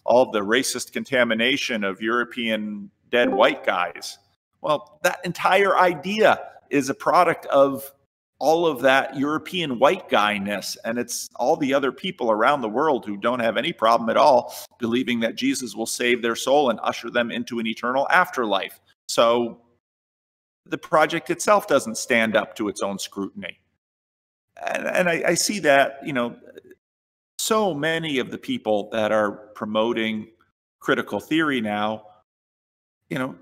all of the racist contamination of European dead white guys. Well, that entire idea is a product of all of that European white guyness, and it's all the other people around the world who don't have any problem at all believing that Jesus will save their soul and usher them into an eternal afterlife. So the project itself doesn't stand up to its own scrutiny. And I see that, you know, so many of the people that are promoting critical theory now, you know,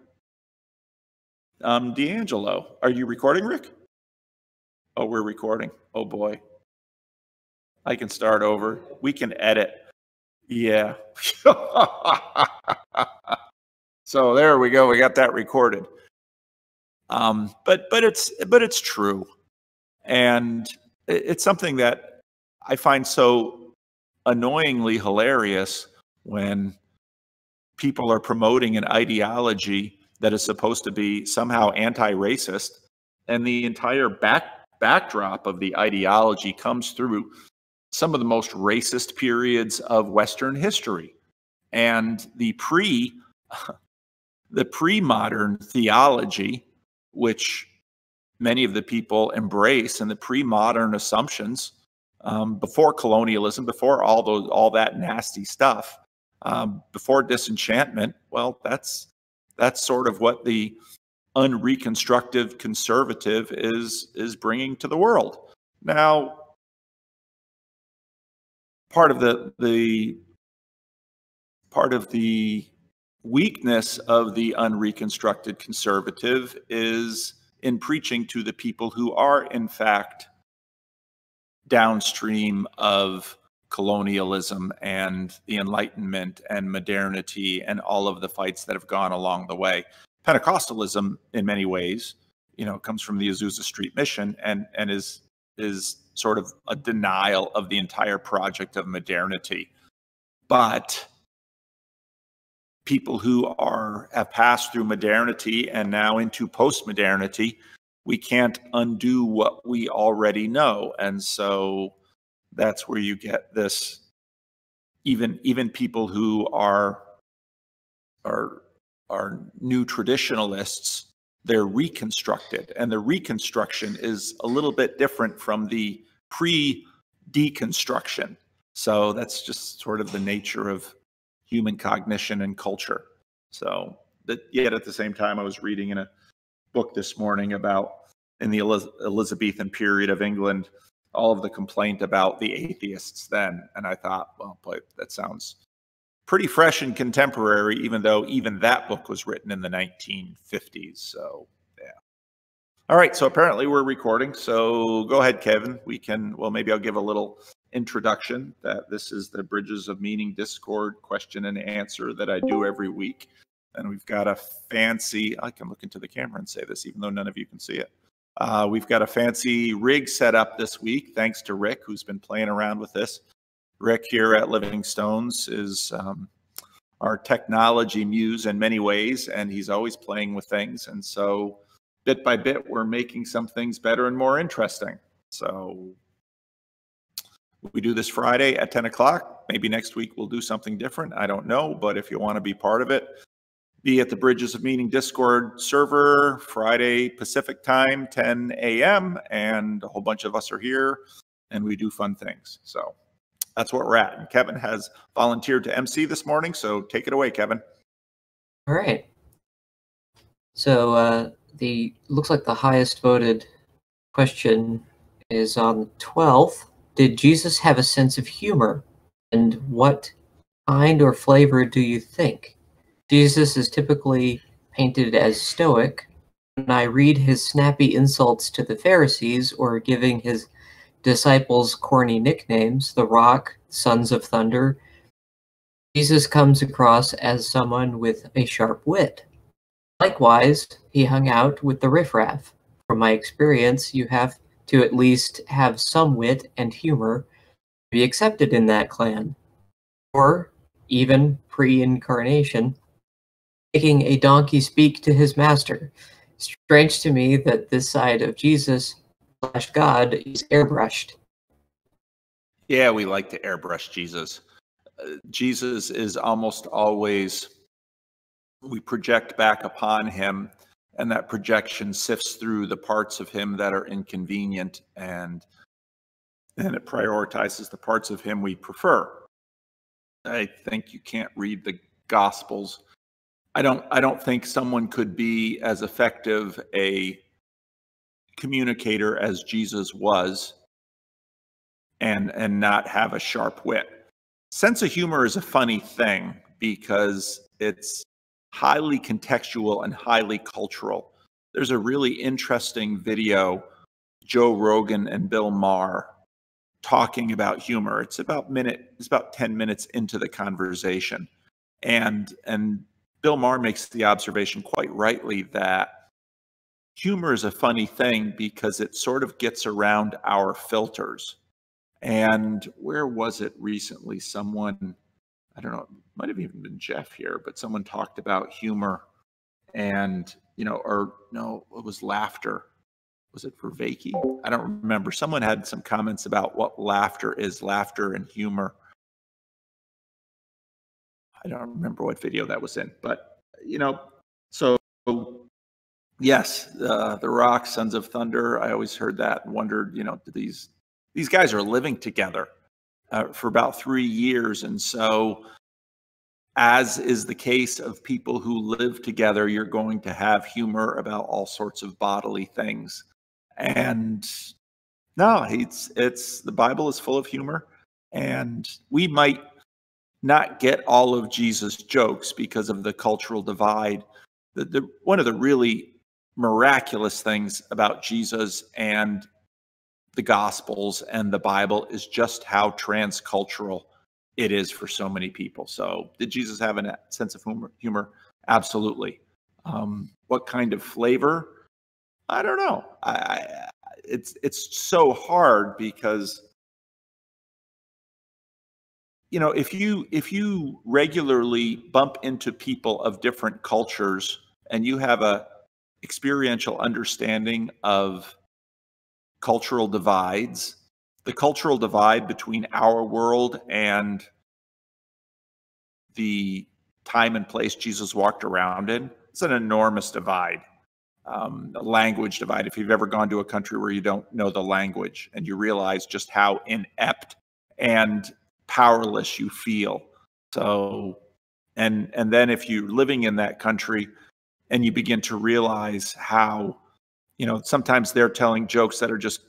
D'Angelo, are you recording, Rick? Oh, we're recording. Oh boy. I can start over. We can edit. Yeah. So there we go. We got that recorded. But it's true. And it's something that I find so annoyingly hilarious when people are promoting an ideology that is supposed to be somehow anti-racist, and the entire backdrop of the ideology comes through some of the most racist periods of Western history. And the pre-modern theology, which many of the people embrace, and the pre-modern assumptions, before colonialism, before all that nasty stuff, before disenchantment, well, that's sort of what the unreconstructive conservative is bringing to the world. Now, part of the weakness of the unreconstructed conservative is in preaching to the people who are in fact downstream of colonialism and the Enlightenment and modernity and all of the fights that have gone along the way. Pentecostalism, in many ways, you know, comes from the Azusa Street Mission and is sort of a denial of the entire project of modernity. But people who have passed through modernity and now into post-modernity, we can't undo what we already know. And so that's where you get this, even people who are new traditionalists, they're reconstructed, and the reconstruction is a little bit different from the pre-deconstruction. So that's just sort of the nature of human cognition and culture. So that, yet at the same time, I was reading in a book this morning about, in the Elizabethan period of England, all of the complaint about the atheists then. And I thought, well, boy, that sounds pretty fresh and contemporary, even though even that book was written in the 1950s. So, yeah. All right, so apparently we're recording. So go ahead, Kevin. We can, well, maybe I'll give a little introduction that this is the Bridges of Meaning Discord question and answer that I do every week. And we've got a fancy, I can look into the camera and say this, even though none of you can see it. We've got a fancy rig set up this week, thanks to Rick, who's been playing around with this. Rick here at Living Stones is our technology muse in many ways, and he's always playing with things. And so bit by bit, we're making some things better and more interesting. So we do this Friday at 10 o'clock. Maybe next week we'll do something different. I don't know, but if you want to be part of it, be at the Bridges of Meaning Discord server Friday Pacific time, 10 a.m. And a whole bunch of us are here, and we do fun things. So that's where we're at. And Kevin has volunteered to MC this morning, so take it away, Kevin. All right. So looks like the highest voted question is on the 12th. Did Jesus have a sense of humor? And what kind or flavor do you think? Jesus is typically painted as stoic. When I read his snappy insults to the Pharisees or giving his disciples corny nicknames, the Rock, Sons of Thunder, Jesus comes across as someone with a sharp wit. Likewise, he hung out with the riffraff. From my experience, you have to at least have some wit and humor to be accepted in that clan. Or, even pre-incarnation, making a donkey speak to his master. Strange to me that this side of Jesus / God is airbrushed. Yeah, we like to airbrush Jesus. Jesus is almost always, we project back upon him, and that projection sifts through the parts of him that are inconvenient, and it prioritizes the parts of him we prefer. I think you can't read the Gospels. I don't think someone could be as effective a communicator as Jesus was and not have a sharp wit. Sense of humor is a funny thing because it's highly contextual and highly cultural. There's a really interesting video, Joe Rogan and Bill Maher talking about humor. It's about 10 minutes into the conversation. And Bill Maher makes the observation quite rightly that humor is a funny thing because it sort of gets around our filters. And where was it recently? Someone, I don't know, it might have even been Jeff here, but someone talked about humor and, or no, it was laughter. Was it for Vakey? I don't remember. Someone had some comments about what laughter is, laughter and humor. I don't remember what video that was in, but, so yes, The Rock, Sons of Thunder, I always heard that and wondered, these guys are living together for about 3 years. And so, as is the case of people who live together, you're going to have humor about all sorts of bodily things. And no, it's the Bible is full of humor, and we might not get all of Jesus' jokes because of the cultural divide. One of the really miraculous things about Jesus and the Gospels and the Bible is just how transcultural it is for so many people. So did Jesus have a sense of humor? Absolutely. What kind of flavor? I don't know. It's so hard because, if you regularly bump into people of different cultures and you have a experiential understanding of cultural divides, the cultural divide between our world and the time and place Jesus walked around in, it's an enormous divide. A language divide. If you've ever gone to a country where you don't know the language and you realize just how inept and powerless you feel. So, and then if you're living in that country and you begin to realize how, sometimes they're telling jokes that are just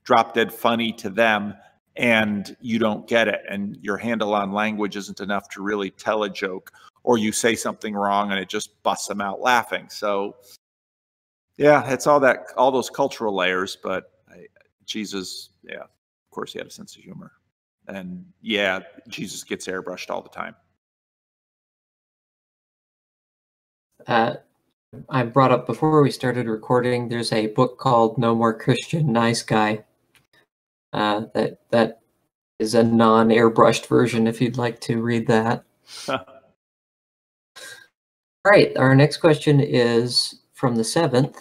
drop dead funny to them and you don't get it, and your handle on language isn't enough to really tell a joke, or you say something wrong and it just busts them out laughing. So yeah, it's all those cultural layers, but Jesus, yeah, of course he had a sense of humor. And yeah, Jesus gets airbrushed all the time. I brought up before we started recording, there's a book called No More Christian Nice Guy. That is a non-airbrushed version if you'd like to read that. All right, our next question is from the 7th.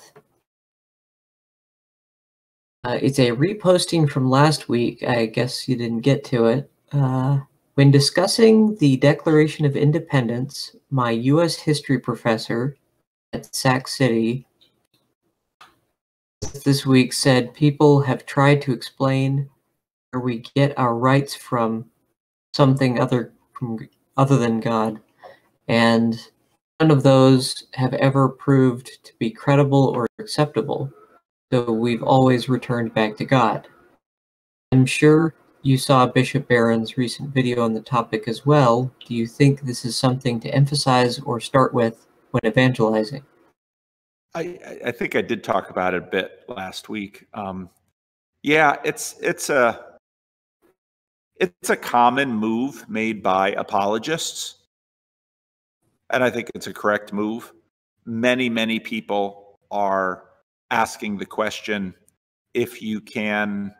It's a reposting from last week. I guess you didn't get to it. When discussing the Declaration of Independence, my U.S. history professor at Sac City this week said people have tried to explain where we get our rights from something other than God, and none of those have ever proved to be credible or acceptable, so we've always returned back to God. I'm sure you saw Bishop Barron's recent video on the topic as well. Do you think this is something to emphasize or start with when evangelizing? I think I did talk about it a bit last week. Yeah, it's a common move made by apologists, and I think it's a correct move. Many people are asking the question, if you can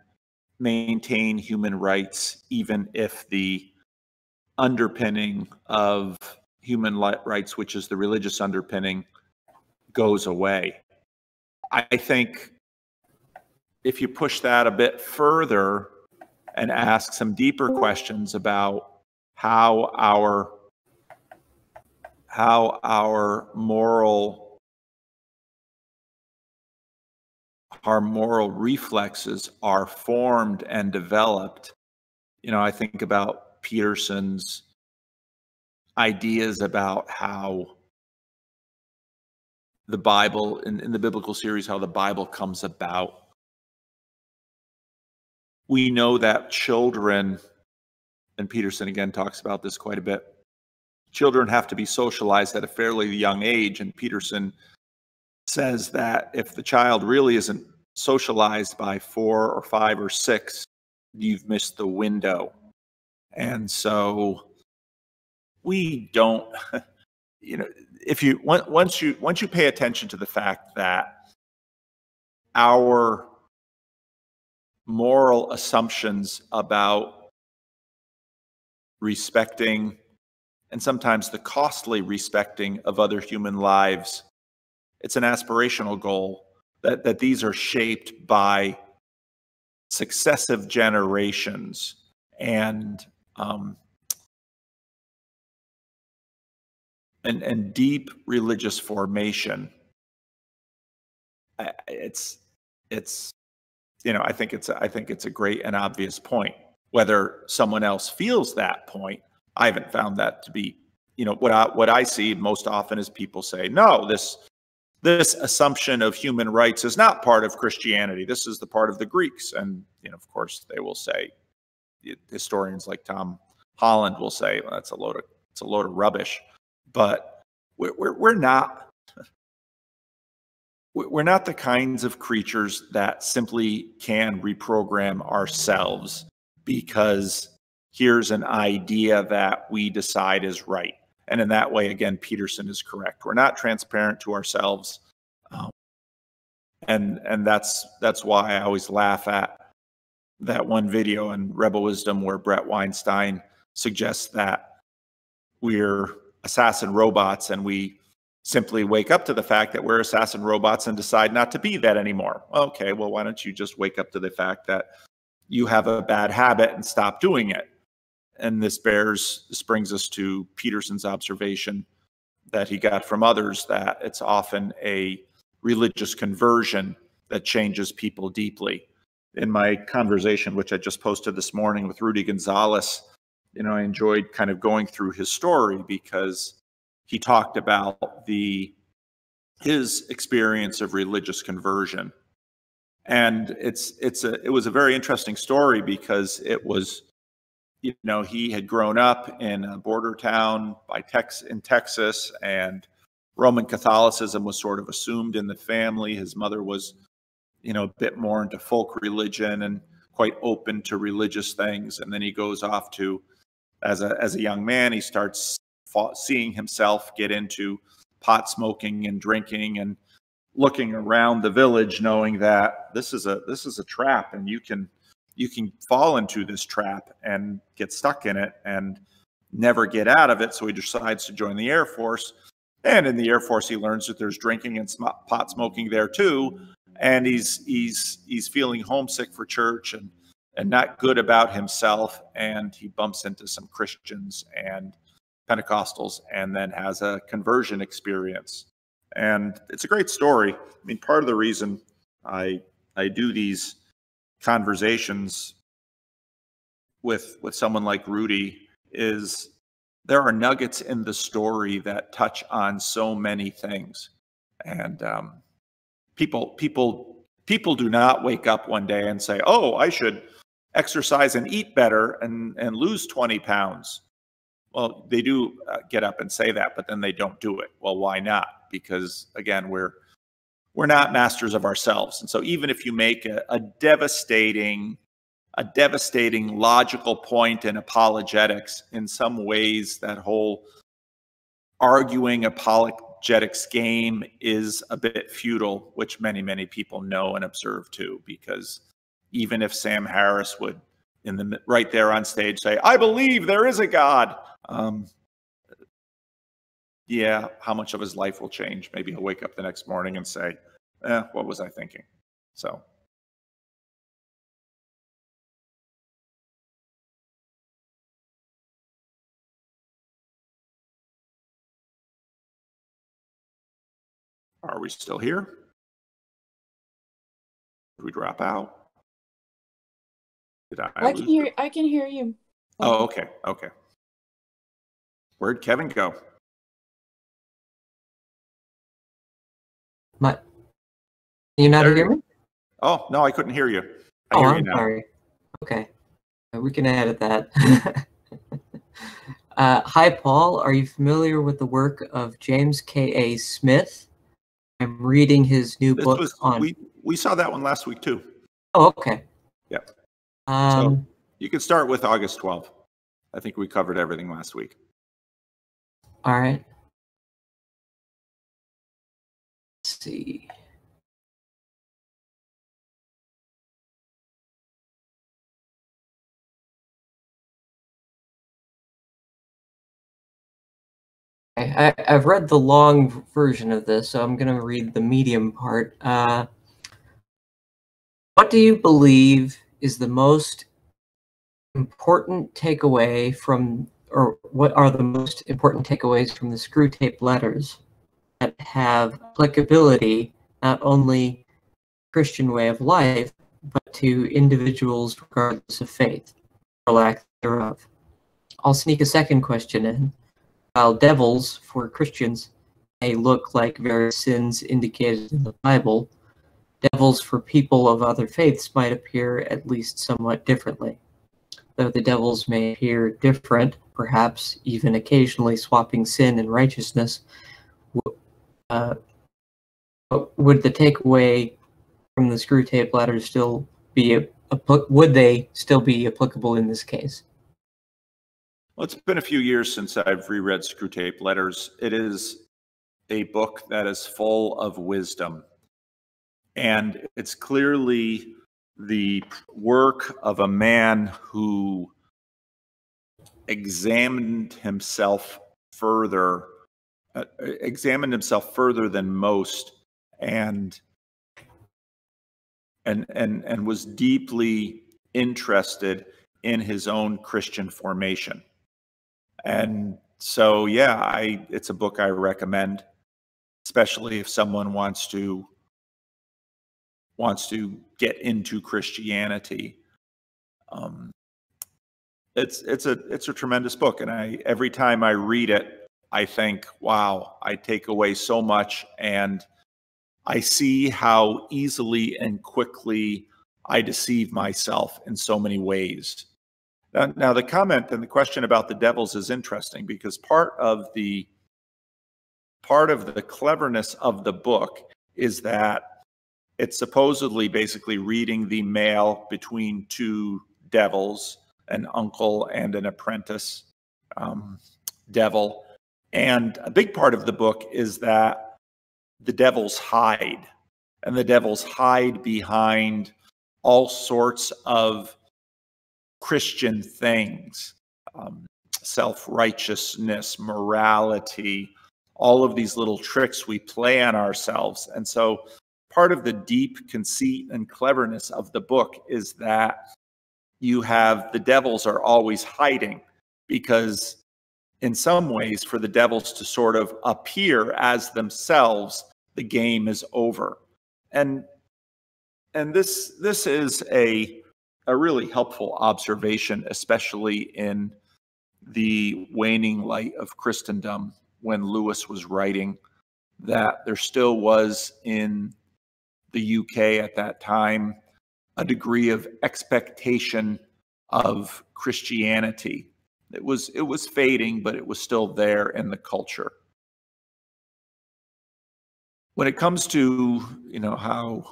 maintain human rights, even if the underpinning of human rights, which is the religious underpinning, goes away. I think if you push that a bit further and ask some deeper questions about how our moral reflexes are formed and developed. I think about Peterson's ideas about how the Bible, in the biblical series, how the Bible comes about. We know that children, and Peterson again talks about this quite a bit, children have to be socialized at a fairly young age. And Peterson says that if the child really isn't socialized by 4 or 5 or 6, you've missed the window. And so we don't, if you once you pay attention to the fact that our moral assumptions about respecting, and sometimes the costly respecting of other human lives, it's an aspirational goal, that these are shaped by successive generations and deep religious formation. It's I think it's a great and obvious point. Whether someone else feels that point, I haven't found that to be, what I see most often is people say, no, this assumption of human rights is not part of Christianity. This is the part of the Greeks. And, of course, they will say, historians like Tom Holland will say, well, it's a load of rubbish. But we're not the kinds of creatures that simply can reprogram ourselves because here's an idea that we decide is right. And in that way, again, Peterson is correct. We're not transparent to ourselves. And that's why I always laugh at that one video in Rebel Wisdom where Brett Weinstein suggests that we're assassin robots and we simply wake up to the fact that we're assassin robots and decide not to be that anymore. Okay, well, why don't you just wake up to the fact that you have a bad habit and stop doing it? And this brings us to Peterson's observation that he got from others, that it's often a religious conversion that changes people deeply. In my conversation, which I just posted this morning with Rudy Gonzalez, I enjoyed kind of going through his story because he talked about his experience of religious conversion. And it was a very interesting story because it was, he had grown up in a border town in Texas, and Roman Catholicism was sort of assumed in the family. His mother was, a bit more into folk religion and quite open to religious things. And then he goes off to, as a young man, he starts seeing himself get into pot smoking and drinking and looking around the village, knowing that this is a trap, and you can fall into this trap and get stuck in it and never get out of it. So he decides to join the Air Force. And in the Air Force, he learns that there's drinking and pot smoking there too. And he's feeling homesick for church and not good about himself. And he bumps into some Christians and Pentecostals and then has a conversion experience. And it's a great story. I mean, part of the reason I do these conversations with someone like Rudy is there are nuggets in the story that touch on so many things. And people do not wake up one day and say, oh, I should exercise and eat better and lose 20 pounds. Well, they do get up and say that, but then they don't do it. Well, why not? Because again, we're not masters of ourselves. And so even if you make a devastating logical point in apologetics, in some ways that whole arguing apologetics game is a bit futile, which many, many people know and observe too, because even if Sam Harris would right there on stage say, I believe there is a God. Yeah, how much of his life will change? Maybe he'll wake up the next morning and say, what was I thinking? So Are we still here? Did we drop out? Did I lose you? I can hear you. Oh, okay. Okay. Where'd Kevin go? Can you not hear me? Oh, no, I couldn't hear you. I Oh, hear you I'm now. sorry. Okay. We can edit that. Hi, Paul. Are you familiar with the work of James K.A. Smith? I'm reading his new book on... We saw that one last week, too. Oh, okay. Yeah. So you can start with August 12th. I think we covered everything last week. All right. Let's see. I've read the long version of this, so I'm going to read the medium part. What do you believe is the most important takeaway from, or what are the most important takeaways from the screw tape letters that have applicability not only Christian way of life, but to individuals regardless of faith or lack thereof? I'll sneak a second question in. While devils for Christians may look like various sins indicated in the Bible, devils for people of other faiths might appear at least somewhat differently. Though the devils may appear different, perhaps even occasionally swapping sin and righteousness, would the takeaway from the screw tape letters still be would they still be applicable in this case? Well, it's been a few years since I've reread Screw Tape Letters. It is a book that is full of wisdom, and it's clearly the work of a man who examined himself further than most, and was deeply interested in his own Christian formation. And so, yeah, it's a book I recommend, especially if someone wants to get into Christianity. It's a tremendous book, and every time I read it, I think, wow, I take away so much, and I see how easily and quickly I deceive myself in so many ways. Now, the comment and the question about the devils is interesting, because part of the cleverness of the book is that it's supposedly basically reading the mail between two devils, an uncle and an apprentice devil. And a big part of the book is that the devils hide, and the devils hide behind all sorts of Christian things, self-righteousness, morality, all of these little tricks we play on ourselves. And so part of the deep conceit and cleverness of the book is that you have the devils are always hiding, because in some ways, for the devils to sort of appear as themselves, the game is over. And this is a really helpful observation, especially in the waning light of Christendom, when Lewis was writing, that there still was in the UK at that time a degree of expectation of Christianity. It was fading, but it was still there in the culture. When it comes to,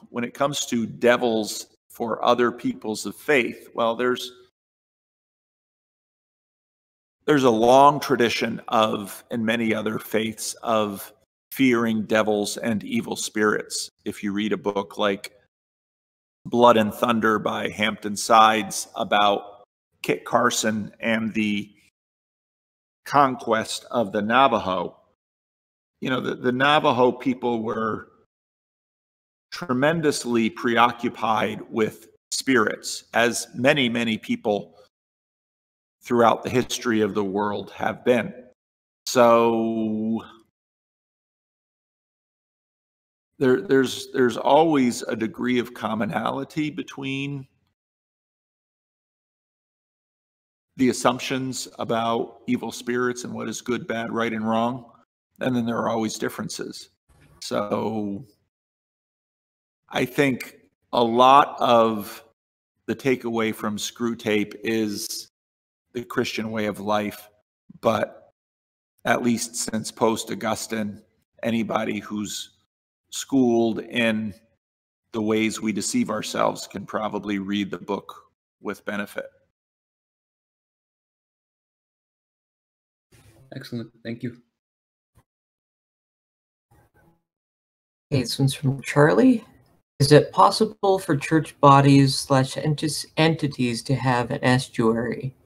when it comes to devils for other peoples of faith, well, there's a long tradition in many other faiths, of fearing devils and evil spirits. If you read a book like Blood and Thunder by Hampton Sides about Kit Carson and the conquest of the Navajo, the Navajo people were tremendously preoccupied with spirits, as many, many people throughout the history of the world have been. So there's always a degree of commonality between the assumptions about evil spirits and what is good, bad, right, and wrong. And then there are always differences. So I think a lot of the takeaway from Screw Tape is the Christian way of life. But at least since post-Augustine, anybody who's schooled in the ways we deceive ourselves can probably read the book with benefit. Excellent. Thank you. Okay, this one's from Charlie. Is it possible for church bodies / entities to have an estuary?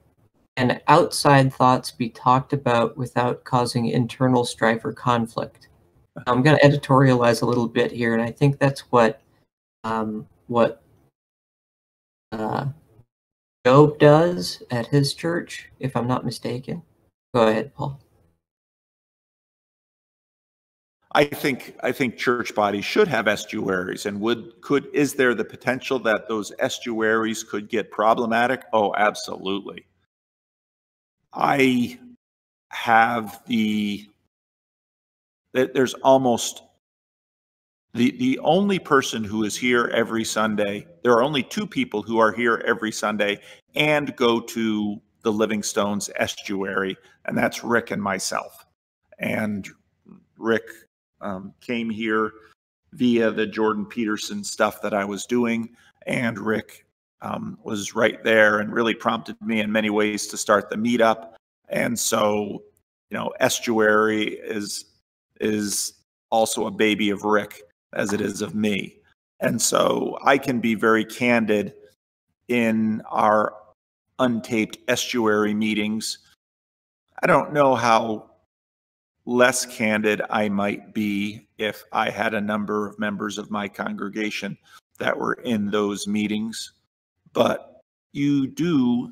And outside thoughts be talked about without causing internal strife or conflict? I'm going to editorialize a little bit here, and I think that's what Job does at his church, if I'm not mistaken. Go ahead, Paul. I think church bodies should have estuaries, and is there the potential that those estuaries could get problematic? Oh, absolutely. I have there's almost the only person who is here every Sunday. There are only two people who are here every Sunday and go to the Livingstone's estuary, and that's Rick and myself. And Rick came here via the Jordan Peterson stuff that I was doing, and Rick was right there and really prompted me in many ways to start the meetup. And so, estuary is also a baby of Rick as it is of me. And so I can be very candid in our untaped estuary meetings. I don't know how less candid I might be if I had a number of members of my congregation that were in those meetings. But you do,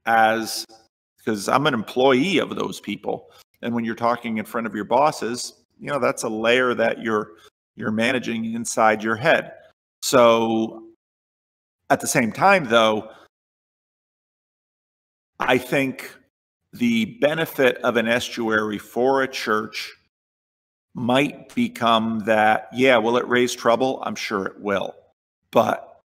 because I'm an employee of those people. And when you're talking in front of your bosses, that's a layer that you're managing inside your head. So at the same time, though, I think the benefit of an estuary for a church might become that, will it raise trouble? I'm sure it will. But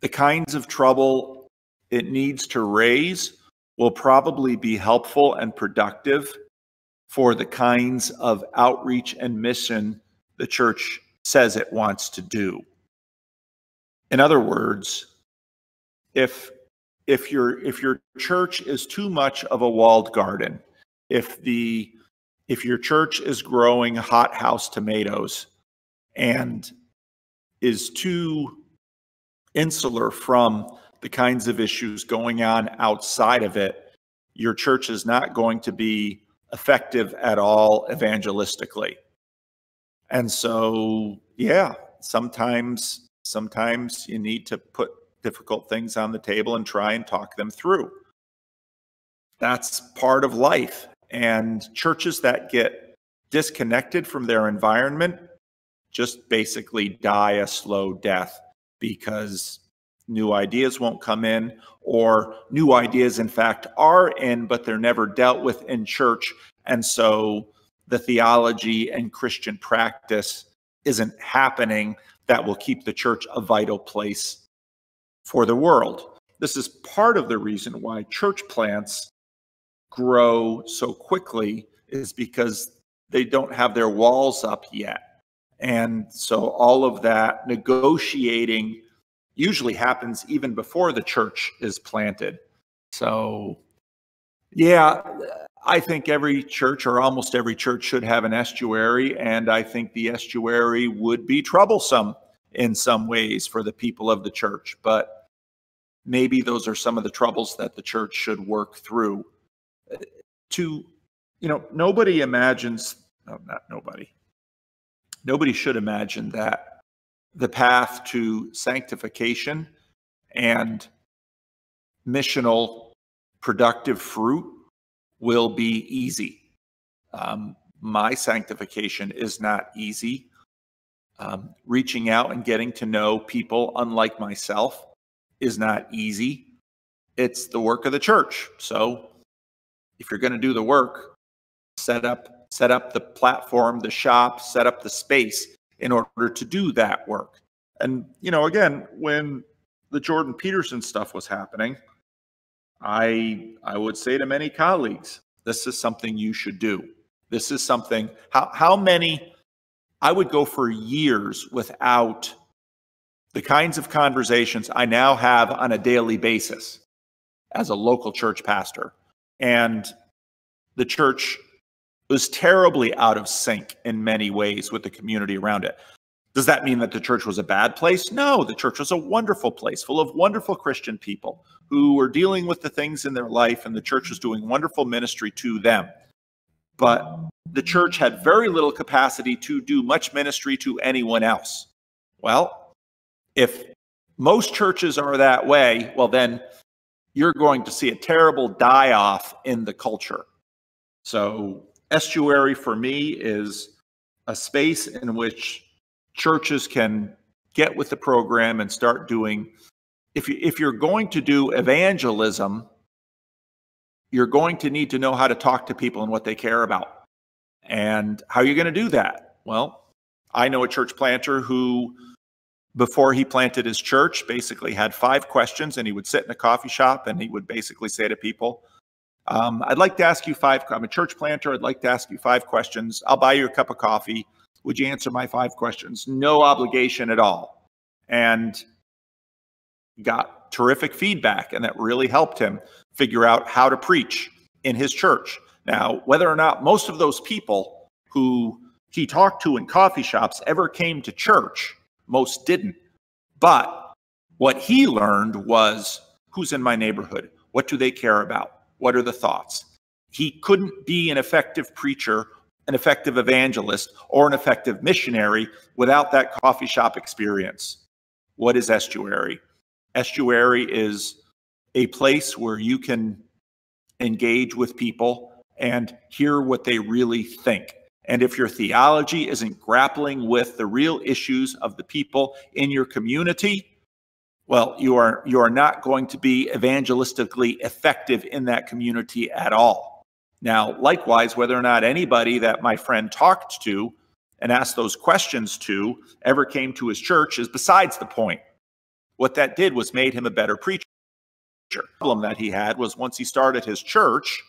the kinds of trouble it needs to raise will probably be helpful and productive for the kinds of outreach and mission the church says it wants to do. In other words, if your church is too much of a walled garden, if your church is growing hothouse tomatoes and is too insular from the kinds of issues going on outside of it, your church is not going to be effective at all evangelistically. And so, sometimes you need to put difficult things on the table and try and talk them through. That's part of life. And churches that get disconnected from their environment just basically die a slow death because new ideas won't come in, or new ideas, in fact, are in, but they're never dealt with in church. And so the theology and Christian practice isn't happening that will keep the church a vital place for the world. This is part of the reason why church plants grow so quickly, is because they don't have their walls up yet. And so all of that negotiating usually happens even before the church is planted. So, I think every church, or almost every church, should have an estuary, and I think the estuary would be troublesome in some ways for the people of the church. But maybe those are some of the troubles that the church should work through. Nobody imagines, nobody should imagine that the path to sanctification and missional productive fruit will be easy. My sanctification is not easy. Reaching out and getting to know people unlike myself is not easy. It's the work of the church. So if you're going to do the work, set up the platform, the shop, set up the space in order to do that work. And, again, when the Jordan Peterson stuff was happening, I would say to many colleagues, this is something you should do. This is something, how many, I would go for years without the kinds of conversations I now have on a daily basis as a local church pastor. And the church was terribly out of sync in many ways with the community around it. Does that mean that the church was a bad place? No, the church was a wonderful place full of wonderful Christian people who were dealing with the things in their life, and the church was doing wonderful ministry to them. But the church had very little capacity to do much ministry to anyone else. Well, if most churches are that way, well, then you're going to see a terrible die-off in the culture. So Estuary for me is a space in which churches can get with the program and start doing, if you're going to do evangelism, you're going to need to know how to talk to people and what they care about. And how are you going to do that? Well, I know a church planter who, before he planted his church, basically had 5 questions, and he would sit in a coffee shop and he would basically say to people, I'd like to ask you 5, I'm a church planter, I'd like to ask you 5 questions. I'll buy you a cup of coffee. Would you answer my 5 questions? No obligation at all. And got terrific feedback, and that really helped him figure out how to preach in his church. Now, whether or not most of those people who he talked to in coffee shops ever came to church, most didn't. But what he learned was, who's in my neighborhood? What do they care about? What are the thoughts? He couldn't be an effective preacher, an effective evangelist, or an effective missionary without that coffee shop experience. What is Estuary? Estuary is a place where you can engage with people and hear what they really think. And if your theology isn't grappling with the real issues of the people in your community, well, you are not going to be evangelistically effective in that community at all. Now, likewise, whether or not anybody that my friend talked to and asked those questions to ever came to his church is besides the point. What that did was made him a better preacher. The problem that he had was once he started his church,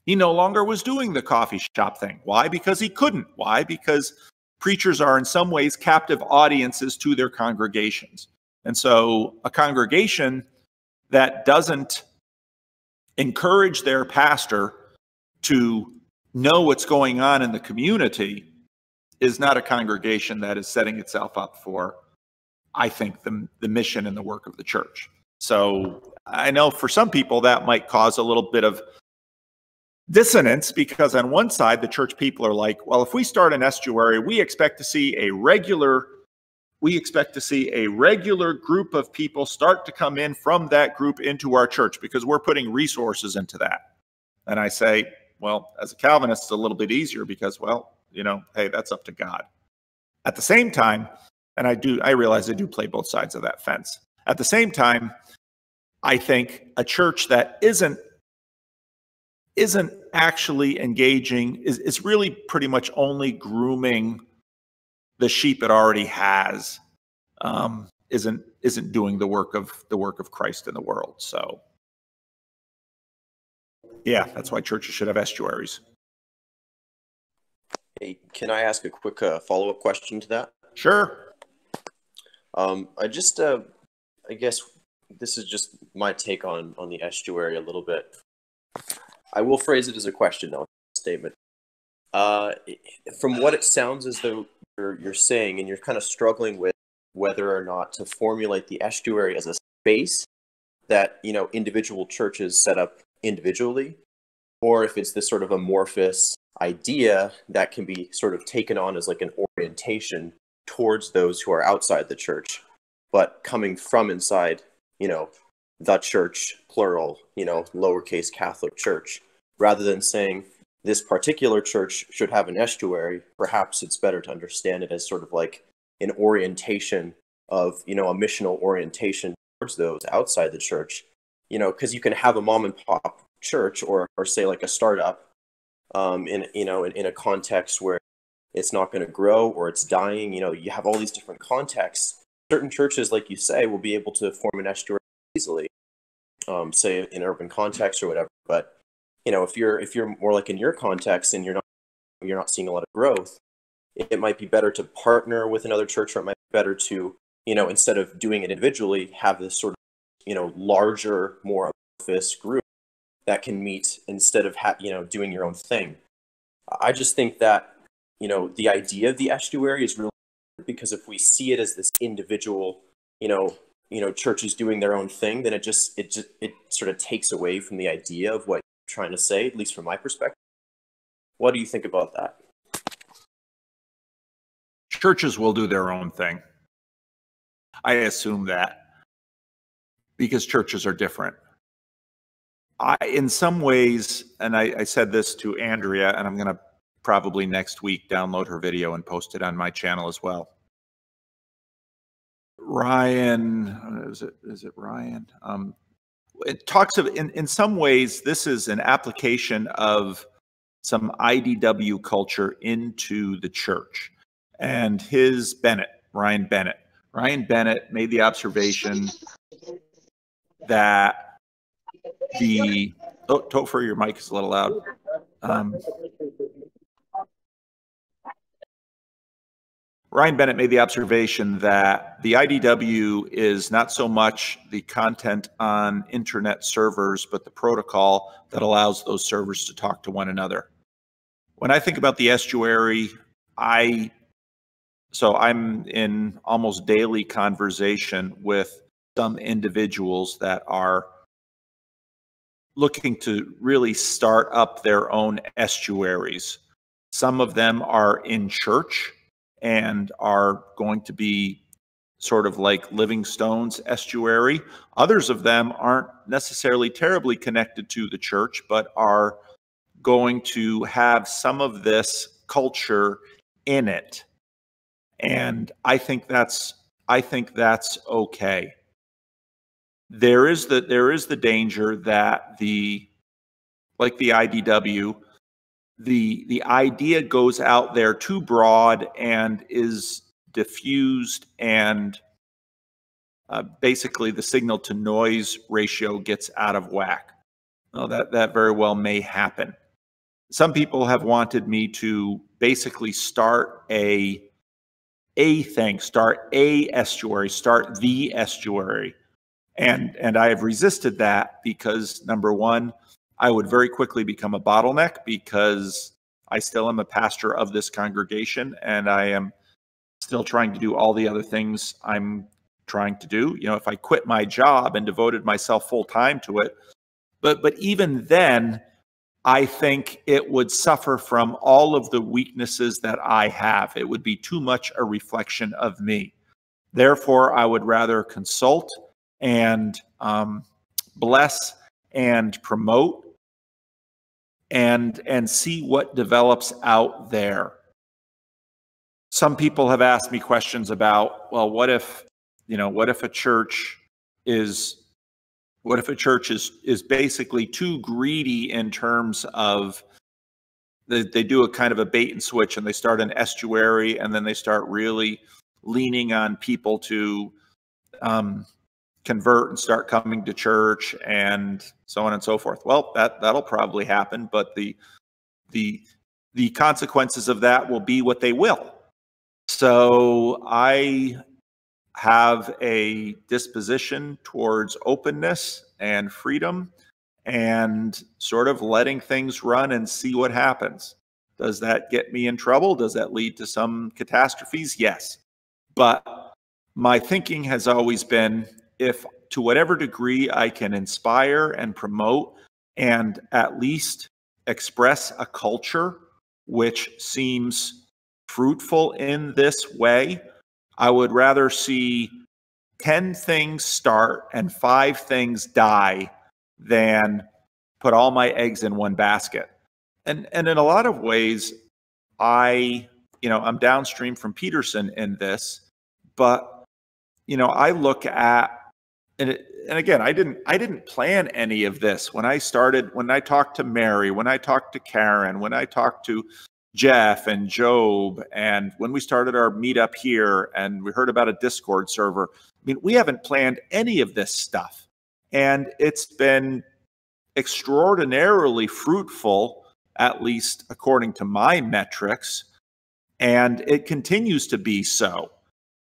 he no longer was doing the coffee shop thing. Why? Because he couldn't. Why? Because preachers are in some ways captive audiences to their congregations. And so a congregation that doesn't encourage their pastor to know what's going on in the community is not a congregation that is setting itself up for, I think, the mission and the work of the church. So I know for some people that might cause a little bit of dissonance, because on one side, the church people are like, well, if we start an estuary, we expect to see a regular group of people start to come in from that group into our church because we're putting resources into that. And I say, well, as a Calvinist, it's a little bit easier because, well, hey, that's up to God. At the same time, and I realize I do play both sides of that fence. At the same time, I think a church that isn't actually engaging is really pretty much only grooming the sheep it already has, isn't doing the work of Christ in the world. So yeah, that's why churches should have estuaries. Hey, can I ask a quick follow-up question to that? Sure. I guess this is just my take on the estuary a little bit. I will phrase it as a question, though, a statement. From what it sounds as though you're saying, and you're kind of struggling with whether or not to formulate the estuary as a space that, individual churches set up individually, or if it's this sort of amorphous idea that can be sort of taken on as like an orientation towards those who are outside the church, but coming from inside, the church, plural, lowercase Catholic church, rather than saying this particular church should have an estuary. Perhaps it's better to understand it as sort of like an orientation of, you know, a missional orientation towards those outside the church, you know, because you can have a mom and pop church or say like a startup in, you know, in a context where it's not going to grow or it's dying. You know, you have all these different contexts. Certain churches, like you say, will be able to form an estuary easily, say in urban context or whatever. But, you know, if you're more like in your context and you're not seeing a lot of growth, it might be better to partner with another church, or it might be better to, you know, instead of doing it individually, have this sort of, you know, larger, more amorphous group that can meet instead of you know, doing your own thing. I just think that, you know, the idea of the estuary is really important, because if we see it as this individual, you know, churches doing their own thing, then it sort of takes away from the idea of what you're trying to say, at least from my perspective. What do you think about that? Churches will do their own thing. I assume that, because churches are different. In some ways, and I said this to Andrea, and I'm going to probably next week download her video and post it on my channel as well. Ryan, is it Ryan? It talks of, in some ways, this is an application of some IDW culture into the church. And Ryan Bennett made the observation that Topher, your mic is a little loud. Ryan Bennett made the observation that the IDW is not so much the content on internet servers, but the protocol that allows those servers to talk to one another. When I think about the estuary, I'm in almost daily conversation with some individuals that are looking to really start up their own estuaries. Some of them are in church and are going to be sort of like Livingstone's estuary. Others of them aren't necessarily terribly connected to the church, but are going to have some of this culture in it. And I think that's okay. There is the danger that like the IDW, the idea goes out there too broad and is diffused, and basically the signal to noise ratio gets out of whack. Well, that very well may happen. Some people have wanted me to basically start the estuary. And I have resisted that because, number one, I would very quickly become a bottleneck, because I still am a pastor of this congregation and I am still trying to do all the other things I'm trying to do. You know, if I quit my job and devoted myself full time to it, but even then, I think it would suffer from all of the weaknesses that I have. It would be too much a reflection of me. Therefore, I would rather consult and bless and promote and see what develops out there. Some people have asked me questions about, well, what if a church is basically too greedy in terms of they do a kind of a bait and switch, and they start an estuary, and then they start really leaning on people to convert and start coming to church and so on and so forth. Well, that'll probably happen, but the consequences of that will be what they will. So I have a disposition towards openness and freedom and sort of letting things run and see what happens. Does that get me in trouble? Does that lead to some catastrophes? Yes. But my thinking has always been, if to whatever degree I can inspire and promote and at least express a culture which seems fruitful in this way, I would rather see 10 things start and 5 things die than put all my eggs in one basket. And in a lot of ways, I'm downstream from Peterson in this. But, I look at, and again, I didn't plan any of this when I started, when I talked to Mary, when I talked to Karen, when I talked to Jeff and Job, and when we started our meetup here and we heard about a Discord server. I mean, we haven't planned any of this stuff. And it's been extraordinarily fruitful, at least according to my metrics, and it continues to be so.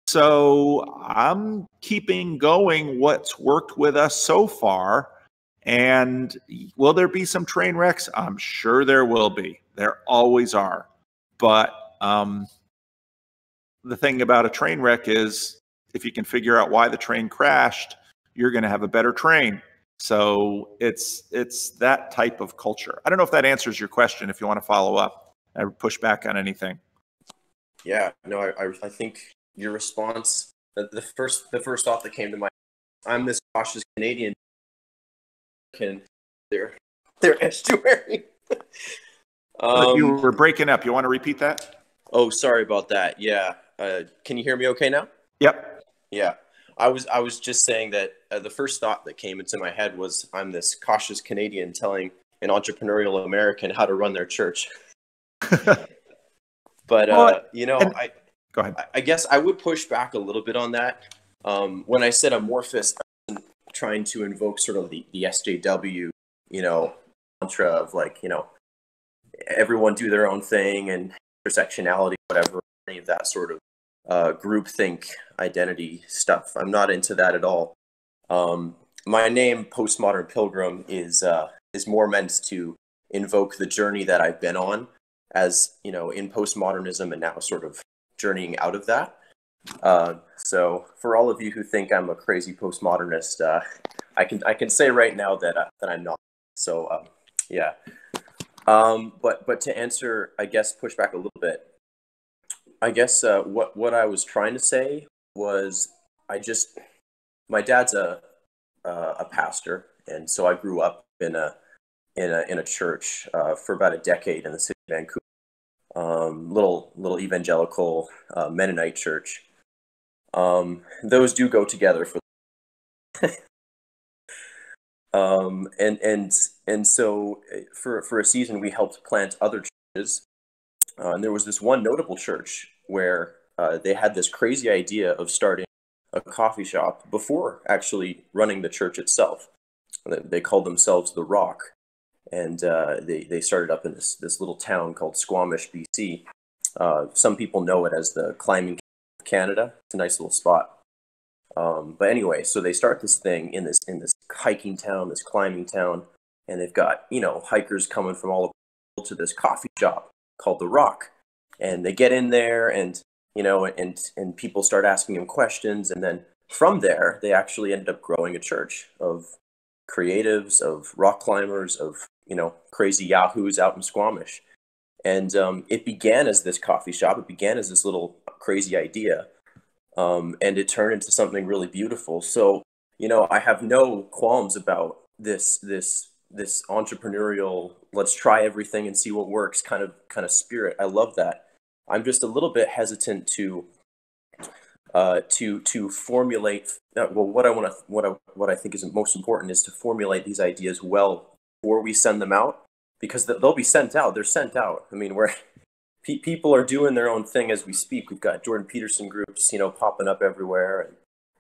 So I'm keeping going what's worked with us so far. And will there be some train wrecks? I'm sure there will be. There always are. But the thing about a train wreck is if you can figure out why the train crashed, you're going to have a better train. So it's that type of culture. I don't know if that answers your question. If you want to follow up or push back on anything. Yeah, no, I think your response, the first thought that came to mind, I'm this cautious Canadian. Their estuary. You were breaking up. You want to repeat that? Oh, sorry about that. Yeah. Can you hear me okay now? Yep. Yeah. I was just saying that the first thought that came into my head was I'm this cautious Canadian telling an entrepreneurial American how to run their church. But go ahead. I guess I would push back a little bit on that. When I said amorphous, I wasn't trying to invoke sort of the SJW, mantra of everyone do their own thing and intersectionality, whatever, any of that sort of groupthink identity stuff. I'm not into that at all. My name, Postmodern Pilgrim, is more meant to invoke the journey that I've been on as, in postmodernism and now sort of journeying out of that. So for all of you who think I'm a crazy postmodernist, I can say right now that I'm not. So yeah. But to answer, I guess, push back a little bit. I guess what I was trying to say was my dad's a pastor, and so I grew up in a church for about a decade in the city of Vancouver. Little evangelical Mennonite church. Those do go together for and so for a season we helped plant other churches, and there was this one notable church where they had this crazy idea of starting a coffee shop before actually running the church itself. They called themselves The Rock, and they started up in this little town called Squamish, BC. Some people know it as the climbing of Canada. It's a nice little spot. But anyway, so they start this thing in this hiking town, this climbing town, and they've got hikers coming from all over to this coffee shop called The Rock, and they get in there, and and people start asking them questions, and then from there they actually ended up growing a church of creatives, of rock climbers, of crazy yahoos out in Squamish, and it began as this coffee shop. It began as this little crazy idea. And it turned into something really beautiful. So, I have no qualms about this entrepreneurial, let's try everything and see what works kind of spirit. I love that. I'm just a little bit hesitant to formulate. Well, what I think is most important is to formulate these ideas well before we send them out, because they'll be sent out. They're sent out. I mean, people are doing their own thing as we speak. We've got Jordan Peterson groups, popping up everywhere,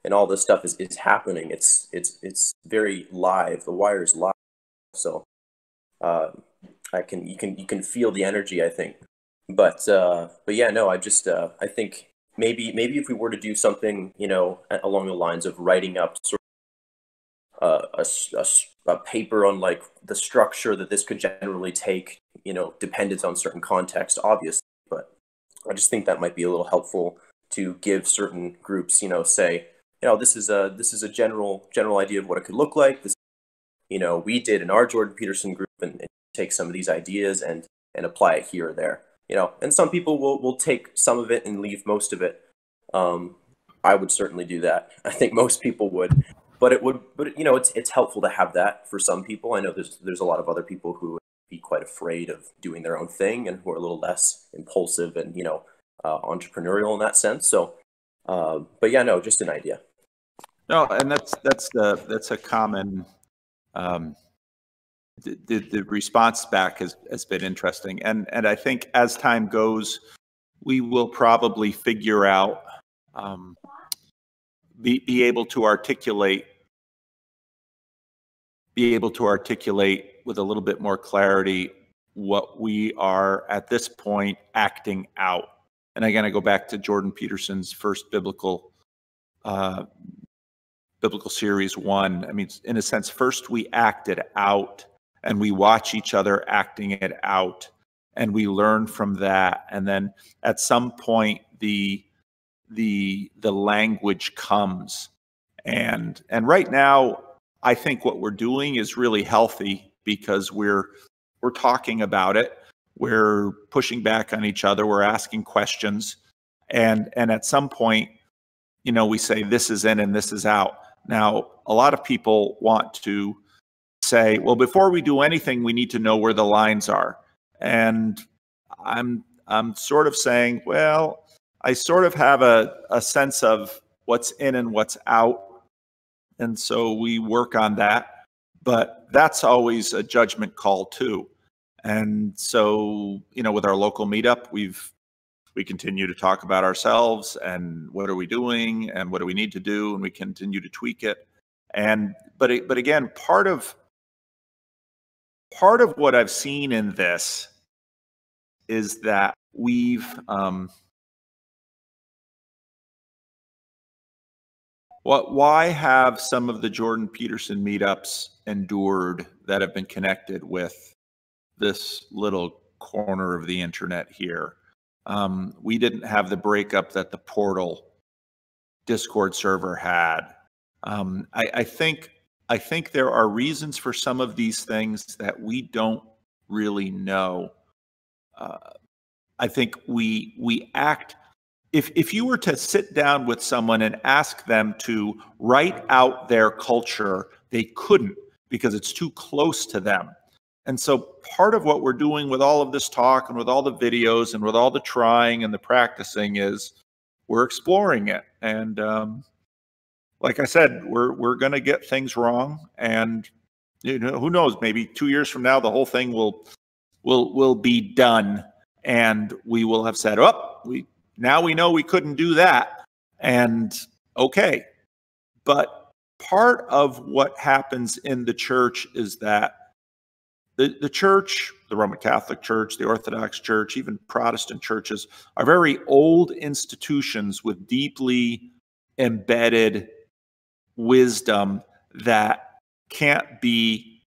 and all this stuff is happening. It's very live. The wire's live. So you can feel the energy, I think. But yeah, no, I think maybe if we were to do something, along the lines of writing up sort of a paper on like the structure that this could generally take, dependent on certain context, obviously, but I just think that might be a little helpful to give certain groups, say, this is a general idea of what it could look like. This, we did in our Jordan Peterson group, and take some of these ideas and apply it here or there, and some people will take some of it and leave most of it. I would certainly do that. I think most people would. But it's helpful to have that for some people. I know there's a lot of other people who would be quite afraid of doing their own thing and who are a little less impulsive and entrepreneurial in that sense. So But yeah, no, just an idea. No, and that's a common. The response back has been interesting, and I think as time goes, we will probably figure out, be able to articulate with a little bit more clarity what we are at this point acting out. And again, I go back to Jordan Peterson's first biblical series 1. I mean, in a sense, first we act it out, and we watch each other acting it out, and we learn from that. And then at some point, the language comes. And right now, I think what we're doing is really healthy, because we're talking about it, we're pushing back on each other, we're asking questions, and at some point, we say this is in and this is out. Now, a lot of people want to say, well, before we do anything, we need to know where the lines are. And I'm sort of saying, well, I sort of have a sense of what's in and what's out. And so we work on that. But that's always a judgment call too. And so, with our local meetup, we continue to talk about ourselves and what are we doing and what do we need to do, and we continue to tweak it. But again, part of what I've seen in this is that why have some of the Jordan Peterson meetups endured that have been connected with this little corner of the internet here? We didn't have the breakup that the Portal Discord server had. I think there are reasons for some of these things that we don't really know. I think we act. If you were to sit down with someone and ask them to write out their culture, they couldn't, because it's too close to them. And so part of what we're doing with all of this talk and with all the videos and with all the trying and the practicing is we're exploring it. And like I said, we're going to get things wrong. And who knows, maybe 2 years from now, the whole thing will be done. And we will have said, now we know we couldn't do that. And okay. But part of what happens in the church is that the church, the Roman Catholic Church, the Orthodox Church, even Protestant churches are very old institutions with deeply embedded wisdom that can't be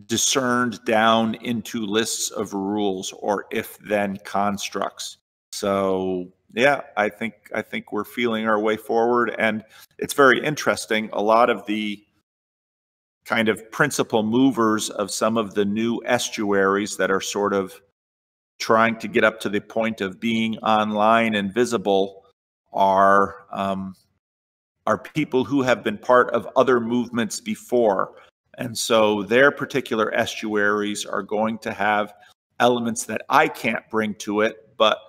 discerned down into lists of rules or if-then constructs. So yeah, I think we're feeling our way forward, and it's very interesting. A lot of the kind of principal movers of some of the new estuaries that are sort of trying to get up to the point of being online and visible are people who have been part of other movements before. And so their particular estuaries are going to have elements that I can't bring to it, but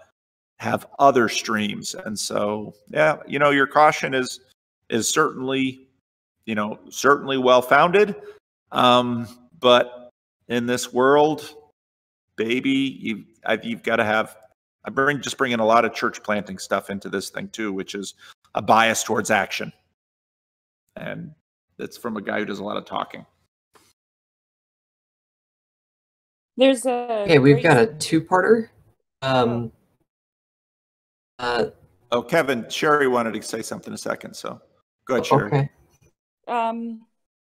have other streams. And so, yeah, your caution is certainly, certainly well-founded. But in this world, baby, you've got to have, just bringing a lot of church planting stuff into this thing too, which is a bias towards action. And it's from a guy who does a lot of talking. There's a Okay, we've got a two-parter. Kevin, Sherry wanted to say something a second, so go ahead, Sherry. Okay.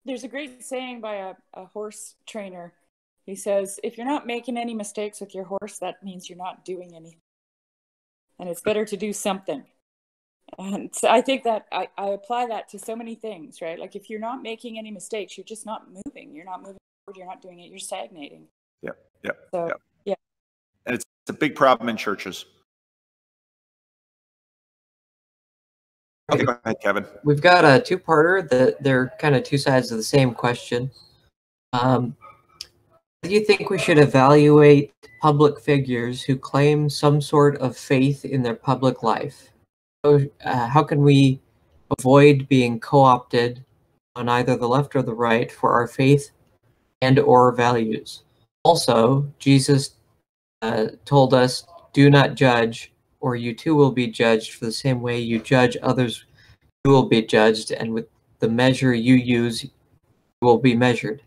There's a great saying by a horse trainer. He says, if you're not making any mistakes with your horse, that means you're not doing anything. And it's better to do something. And so I think that I apply that to so many things, right? Like if you're not making any mistakes, you're just not moving. You're not moving forward. You're not doing it. You're stagnating. Yep. So, yeah. And it's a big problem in churches. Okay, go ahead, Kevin. We've got a two-parter that they're kind of two sides of the same question. Do you think we should evaluate public figures who claim some sort of faith in their public life? how can we avoid being co-opted on either the left or the right for our faith and or values? Also, Jesus told us, do not judge, or you too will be judged. For the same way you judge others, you will be judged, and with the measure you use, you will be measured.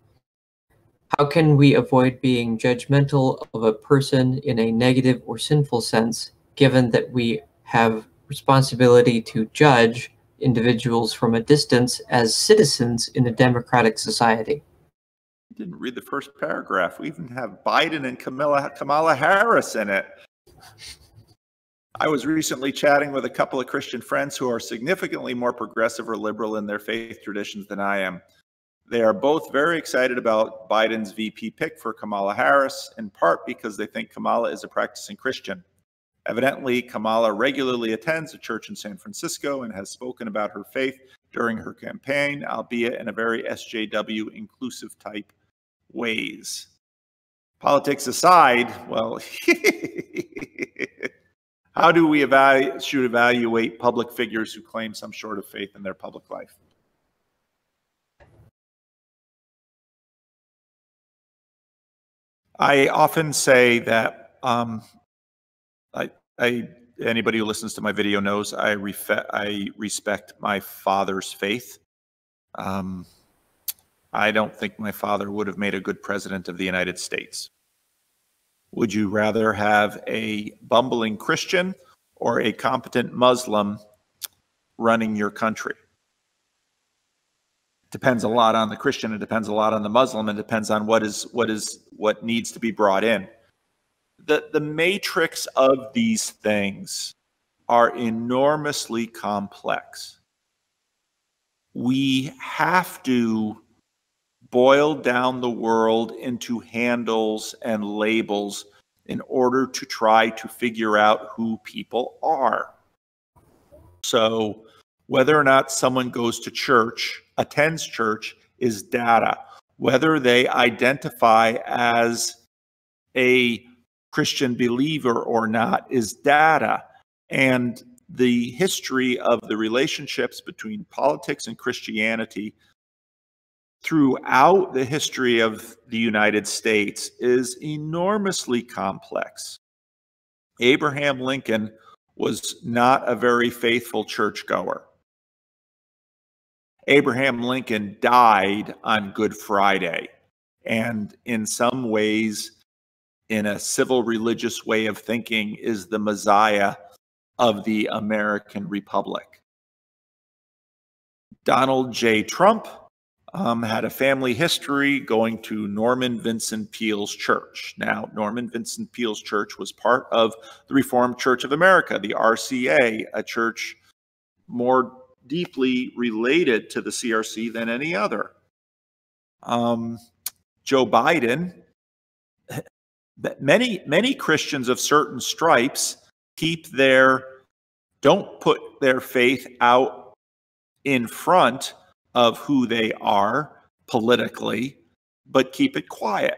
How can we avoid being judgmental of a person in a negative or sinful sense, given that we have responsibility to judge individuals from a distance as citizens in a democratic society? You didn't read the first paragraph. We even have Biden and Kamala Harris in it. I was recently chatting with a couple of Christian friends who are significantly more progressive or liberal in their faith traditions than I am. They are both very excited about Biden's VP pick for Kamala Harris, in part because they think Kamala is a practicing Christian. Evidently, Kamala regularly attends a church in San Francisco and has spoken about her faith during her campaign, albeit in a very SJW inclusive type ways. Politics aside, well, how do we should evaluate public figures who claim some sort of faith in their public life? I often say that anybody who listens to my video knows I respect my father's faith. I don't think my father would have made a good president of the United States. Would you rather have a bumbling Christian or a competent Muslim running your country? Depends a lot on the Christian, it depends a lot on the Muslim, and depends on what needs to be brought in. The matrix of these things are enormously complex. We have to boil down the world into handles and labels in order to try to figure out who people are. So whether or not someone goes to church, attends church, is data. Whether they identify as a Christian believer or not is data. And the history of the relationships between politics and Christianity throughout the history of the United States is enormously complex. Abraham Lincoln was not a very faithful churchgoer. Abraham Lincoln died on Good Friday, and in some ways, in a civil religious way of thinking, is the Messiah of the American Republic. Donald J. Trump had a family history going to Norman Vincent Peale's church. Now, Norman Vincent Peale's church was part of the Reformed Church of America, the RCA, a church more deeply related to the CRC than any other. Joe Biden, many Christians of certain stripes don't put their faith out in front of who they are politically, but keep it quiet.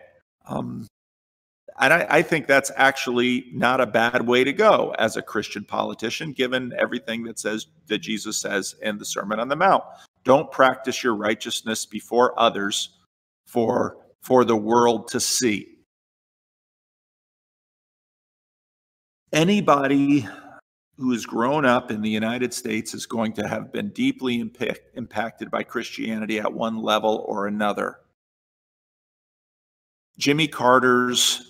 And I think that's actually not a bad way to go as a Christian politician, given everything that Jesus says in the Sermon on the Mount. Don't practice your righteousness before others for the world to see. Anybody who has grown up in the United States is going to have been deeply impacted by Christianity at one level or another. Jimmy Carter's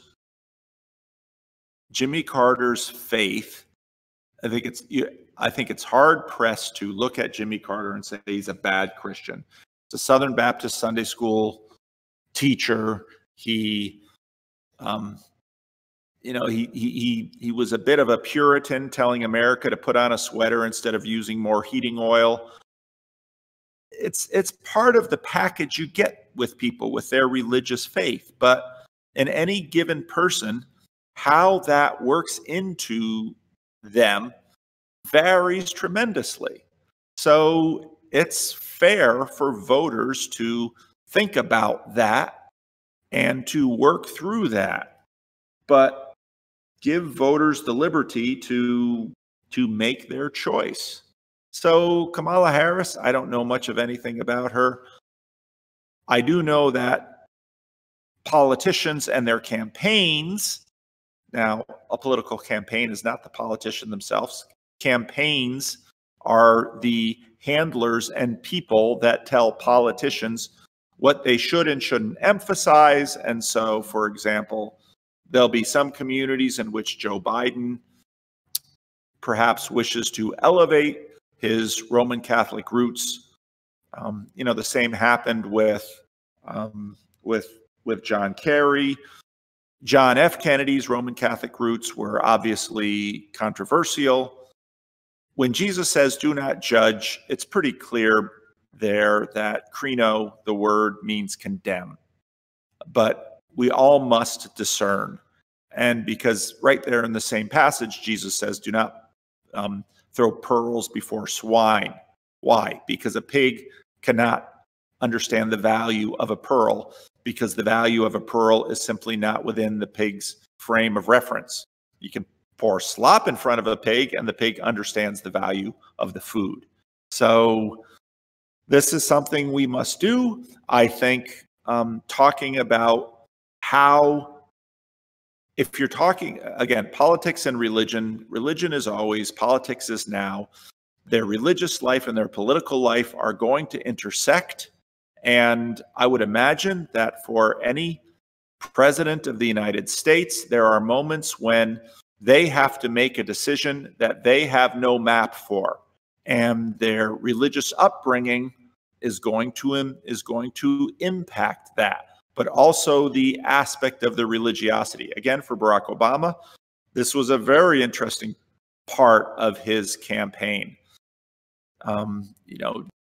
faith, I think it's hard pressed to look at Jimmy Carter and say he's a bad Christian. He's a Southern Baptist Sunday school teacher. He was a bit of a Puritan, telling America to put on a sweater instead of using more heating oil. It's part of the package you get with people with their religious faith. But in any given person, how that works into them varies tremendously. So it's fair for voters to think about that and to work through that. But give voters the liberty to to make their choice. So Kamala Harris, I don't know much of anything about her. I do know that politicians and their campaigns, now a political campaign is not the politician themselves. Campaigns are the handlers and people that tell politicians what they should and shouldn't emphasize. And so, for example, there'll be some communities in which Joe Biden perhaps wishes to elevate his Roman Catholic roots. The same happened with John Kerry. John F. Kennedy's Roman Catholic roots were obviously controversial. When Jesus says, "Do not judge," it's pretty clear there that krino, the word, means condemn. But we all must discern. And because right there in the same passage, Jesus says, "Do not throw pearls before swine." Why? Because a pig cannot understand the value of a pearl, because the value of a pearl is simply not within the pig's frame of reference. You can pour slop in front of a pig, and the pig understands the value of the food. So this is something we must do. I think talking about how, if you're talking, again, politics and religion is always, politics is now. Their religious life and their political life are going to intersect. And I would imagine that for any president of the United States, there are moments when they have to make a decision that they have no map for. And their religious upbringing is going to impact that, but also the aspect of the religiosity. Again, for Barack Obama, this was a very interesting part of his campaign.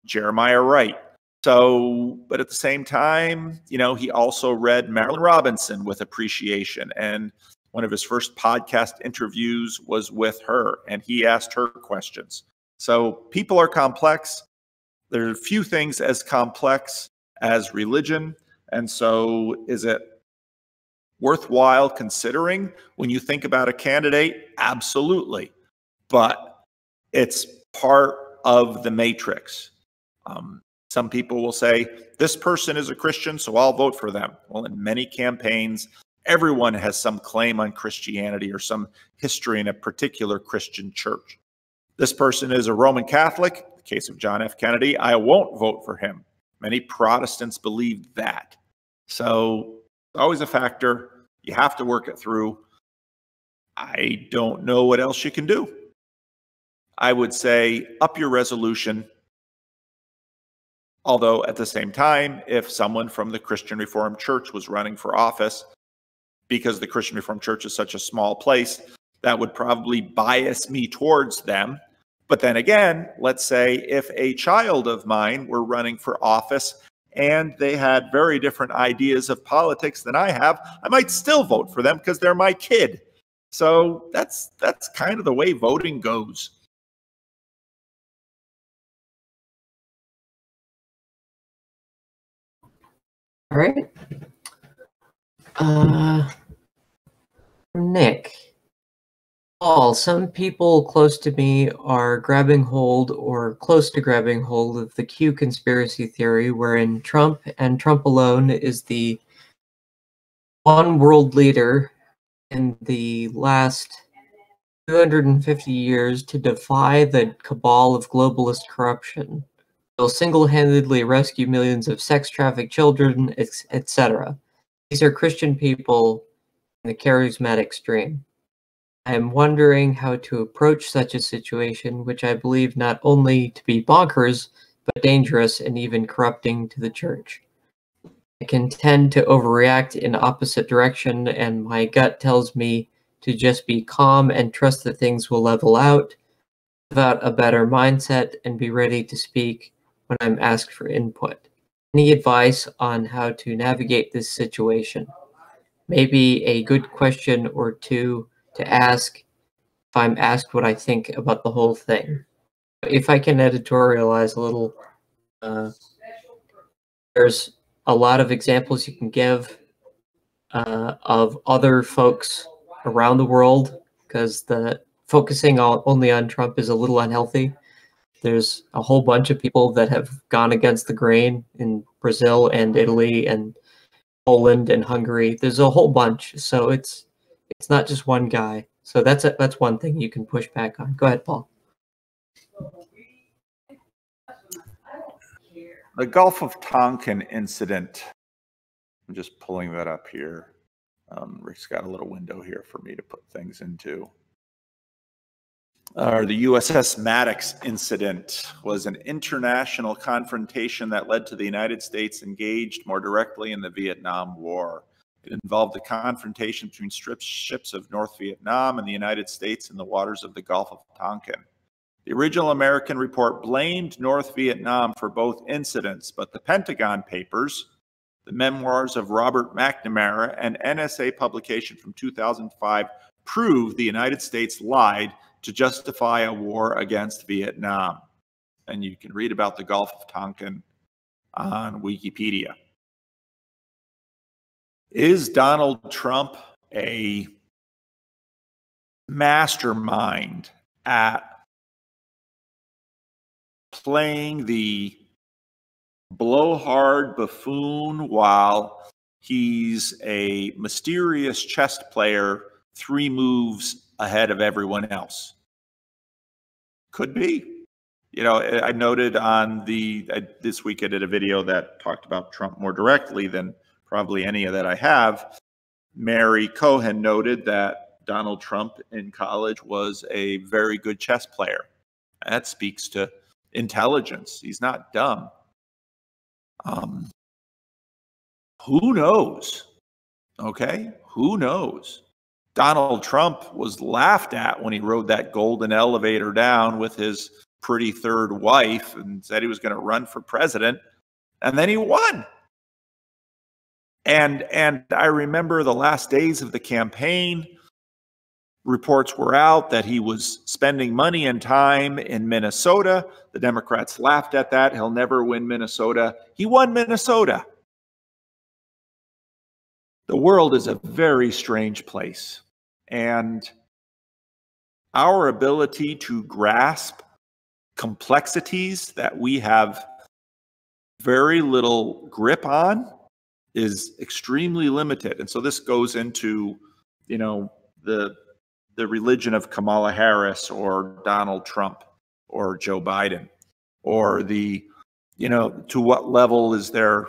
Jeremiah Wright. So, but at the same time, he also read Marilyn Robinson with appreciation. And one of his first podcast interviews was with her, and he asked her questions. So people are complex. There are few things as complex as religion. And so is it worthwhile considering when you think about a candidate? Absolutely. But it's part of the matrix. Some people will say, this person is a Christian, so I'll vote for them. Well, in many campaigns, everyone has some claim on Christianity or some history in a particular Christian church. This person is a Roman Catholic. In the case of John F. Kennedy, I won't vote for him. Many Protestants believe that. So it's always a factor. You have to work it through. I don't know what else you can do. I would say up your resolution. Although at the same time, if someone from the Christian Reformed Church was running for office, because the Christian Reformed Church is such a small place, that would probably bias me towards them. But then again, let's say if a child of mine were running for office and they had very different ideas of politics than I have, I might still vote for them because they're my kid. So that's kind of the way voting goes. All right. Nick. Paul, some people close to me are grabbing hold or close to grabbing hold of the Q conspiracy theory, wherein Trump and Trump alone is the one world leader in the last 250 years to defy the cabal of globalist corruption. Will single-handedly rescue millions of sex-trafficked children, etc. These are Christian people in the charismatic stream. I am wondering how to approach such a situation, which I believe not only to be bonkers, but dangerous and even corrupting to the church. I can tend to overreact in opposite direction, and my gut tells me to just be calm and trust that things will level out, without a better mindset, and be ready to speak when I'm asked for input. Any advice on how to navigate this situation? Maybe a good question or two to ask if I'm asked what I think about the whole thing. If I can editorialize a little, there's a lot of examples you can give of other folks around the world, because the focusing only on Trump is a little unhealthy. There's a whole bunch of people that have gone against the grain in Brazil and Italy and Poland and Hungary. There's a whole bunch. So it's not just one guy. So that's one thing you can push back on. Go ahead, Paul. The Gulf of Tonkin incident. I'm just pulling that up here. Rick's got a little window here for me to put things into. The USS Maddox incident was an international confrontation that led to the United States engaged more directly in the Vietnam War. It involved a confrontation between ships of North Vietnam and the United States in the waters of the Gulf of Tonkin. The original American report blamed North Vietnam for both incidents, but the Pentagon Papers, the memoirs of Robert McNamara, an NSA publication from 2005, proved the United States lied to justify a war against Vietnam. And you can read about the Gulf of Tonkin on Wikipedia. Is Donald Trump a mastermind at playing the blowhard buffoon while he's a mysterious chess player 3 moves ahead of everyone else? Could be. You know, I noted on this week I did a video that talked about Trump more directly than probably any of that I have. Mary Cohen noted that Donald Trump in college was a very good chess player. That speaks to intelligence. He's not dumb. Who knows? Okay, who knows? Donald Trump was laughed at when he rode that golden elevator down with his pretty third wife and said he was going to run for president, and then he won. And I remember the last days of the campaign, reports were out that he was spending money and time in Minnesota. The Democrats laughed at that. He'll never win Minnesota. He won Minnesota. The world is a very strange place. And our ability to grasp complexities that we have very little grip on is extremely limited. And so this goes into, you know, the religion of Kamala Harris or Donald Trump or Joe Biden, or the, you know, to what level is there?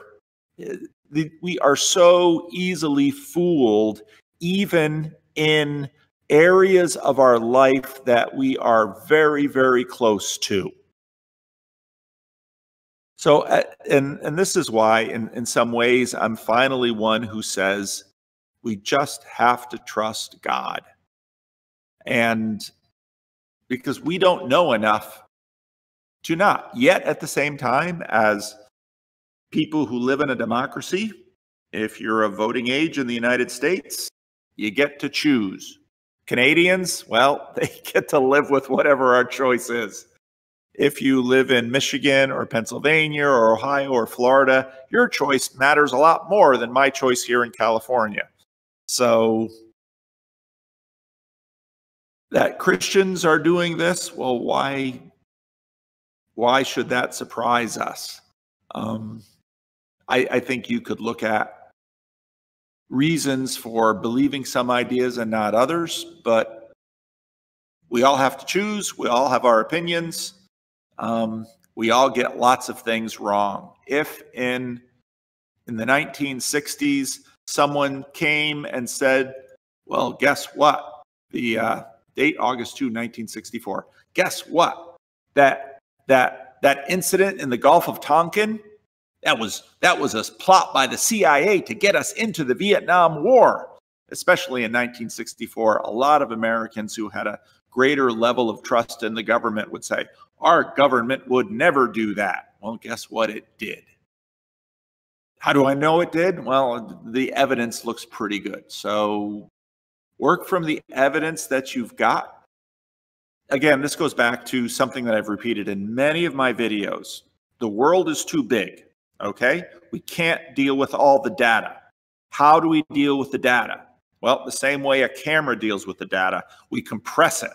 We are so easily fooled, even in areas of our life that we are very, very close to. So, and this is why, in some ways, I'm finally one who says we just have to trust God. And because we don't know enough to not. Yet at the same time, as people who live in a democracy, if you're of voting age in the United States, you get to choose. Canadians, well, they get to live with whatever our choice is. If you live in Michigan or Pennsylvania or Ohio or Florida, your choice matters a lot more than my choice here in California. So that Christians are doing this, well, why should that surprise us? I think you could look at reasons for believing some ideas and not others, but we all have to choose. We all have our opinions. We all get lots of things wrong. If in the 1960s, someone came and said, well, guess what? The date, August 2, 1964. Guess what? That incident in the Gulf of Tonkin, that was a plot by the CIA to get us into the Vietnam War. Especially in 1964, a lot of Americans who had a greater level of trust in the government would say, our government would never do that. Well, guess what? It did. How do I know it did? Well, the evidence looks pretty good. So work from the evidence that you've got. Again, this goes back to something that I've repeated in many of my videos. The world is too big, okay? We can't deal with all the data. How do we deal with the data? Well, the same way a camera deals with the data. We compress it.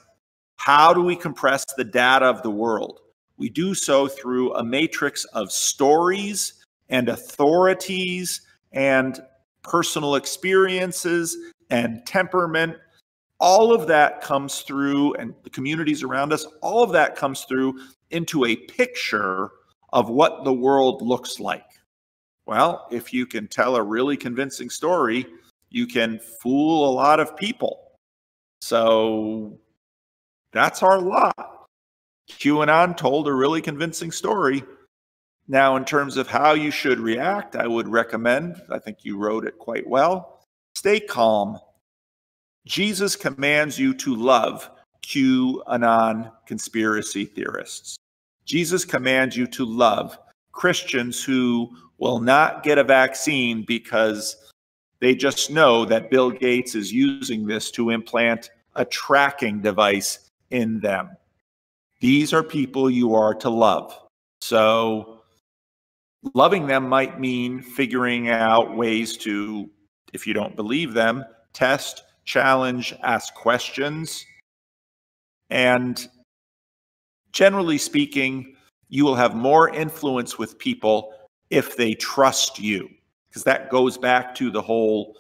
How do we compress the data of the world? We do so through a matrix of stories and authorities and personal experiences and temperament. All of that comes through, and the communities around us, all of that comes through into a picture of what the world looks like. Well, if you can tell a really convincing story, you can fool a lot of people. So that's our lot. QAnon told a really convincing story. Now, in terms of how you should react, I would recommend, I think you wrote it quite well, stay calm. Jesus commands you to love QAnon conspiracy theorists. Jesus commands you to love Christians who will not get a vaccine because they just know that Bill Gates is using this to implant a tracking device in them. These are people you are to love. So loving them might mean figuring out ways to, if you don't believe them, test, challenge, ask questions. And generally speaking, you will have more influence with people if they trust you, because that goes back to the whole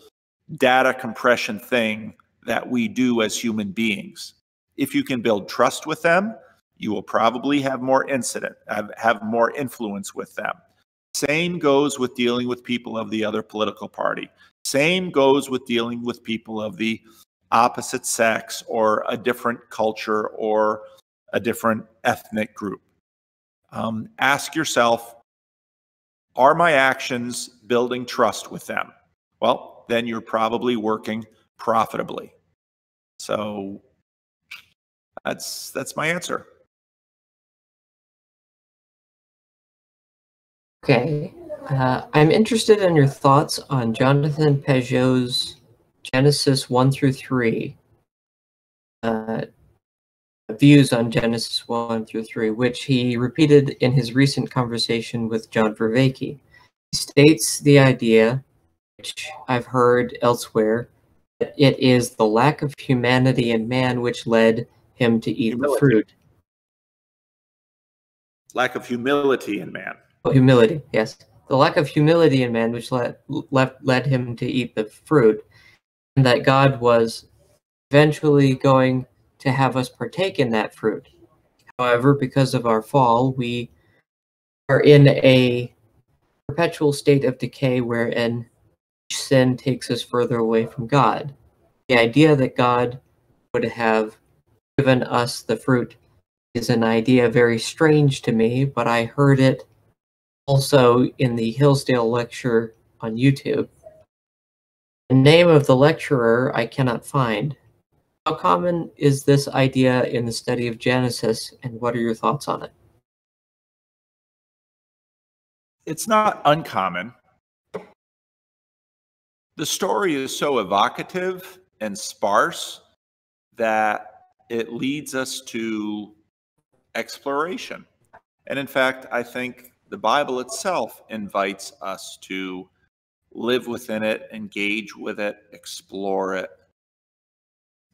data compression thing that we do as human beings. If you can build trust with them, you will probably have more have more influence with them. Same goes with dealing with people of the other political party. Same goes with dealing with people of the opposite sex or a different culture or a different ethnic group. Ask yourself, are my actions building trust with them? Well, then you're probably working profitably. So that's my answer. Okay. I'm interested in your thoughts on Jonathan Pageau's Genesis 1 through 3. Views on Genesis 1 through 3, which he repeated in his recent conversation with John Vervaeke. He states the idea, which I've heard elsewhere, that it is the lack of humanity in man which led him to eat the fruit. Lack of humility in man. Oh, humility, yes. The lack of humility in man which led him to eat the fruit, and that God was eventually going to have us partake in that fruit. However, because of our fall, we are in a perpetual state of decay wherein sin takes us further away from God. The idea that God would have given us the fruit is an idea very strange to me, but I heard it also in the Hillsdale lecture on YouTube. The name of the lecturer I cannot find. How common is this idea in the study of Genesis, and what are your thoughts on it? It's not uncommon. The story is so evocative and sparse that it leads us to exploration. And in fact, I think the Bible itself invites us to live within it, engage with it, explore it.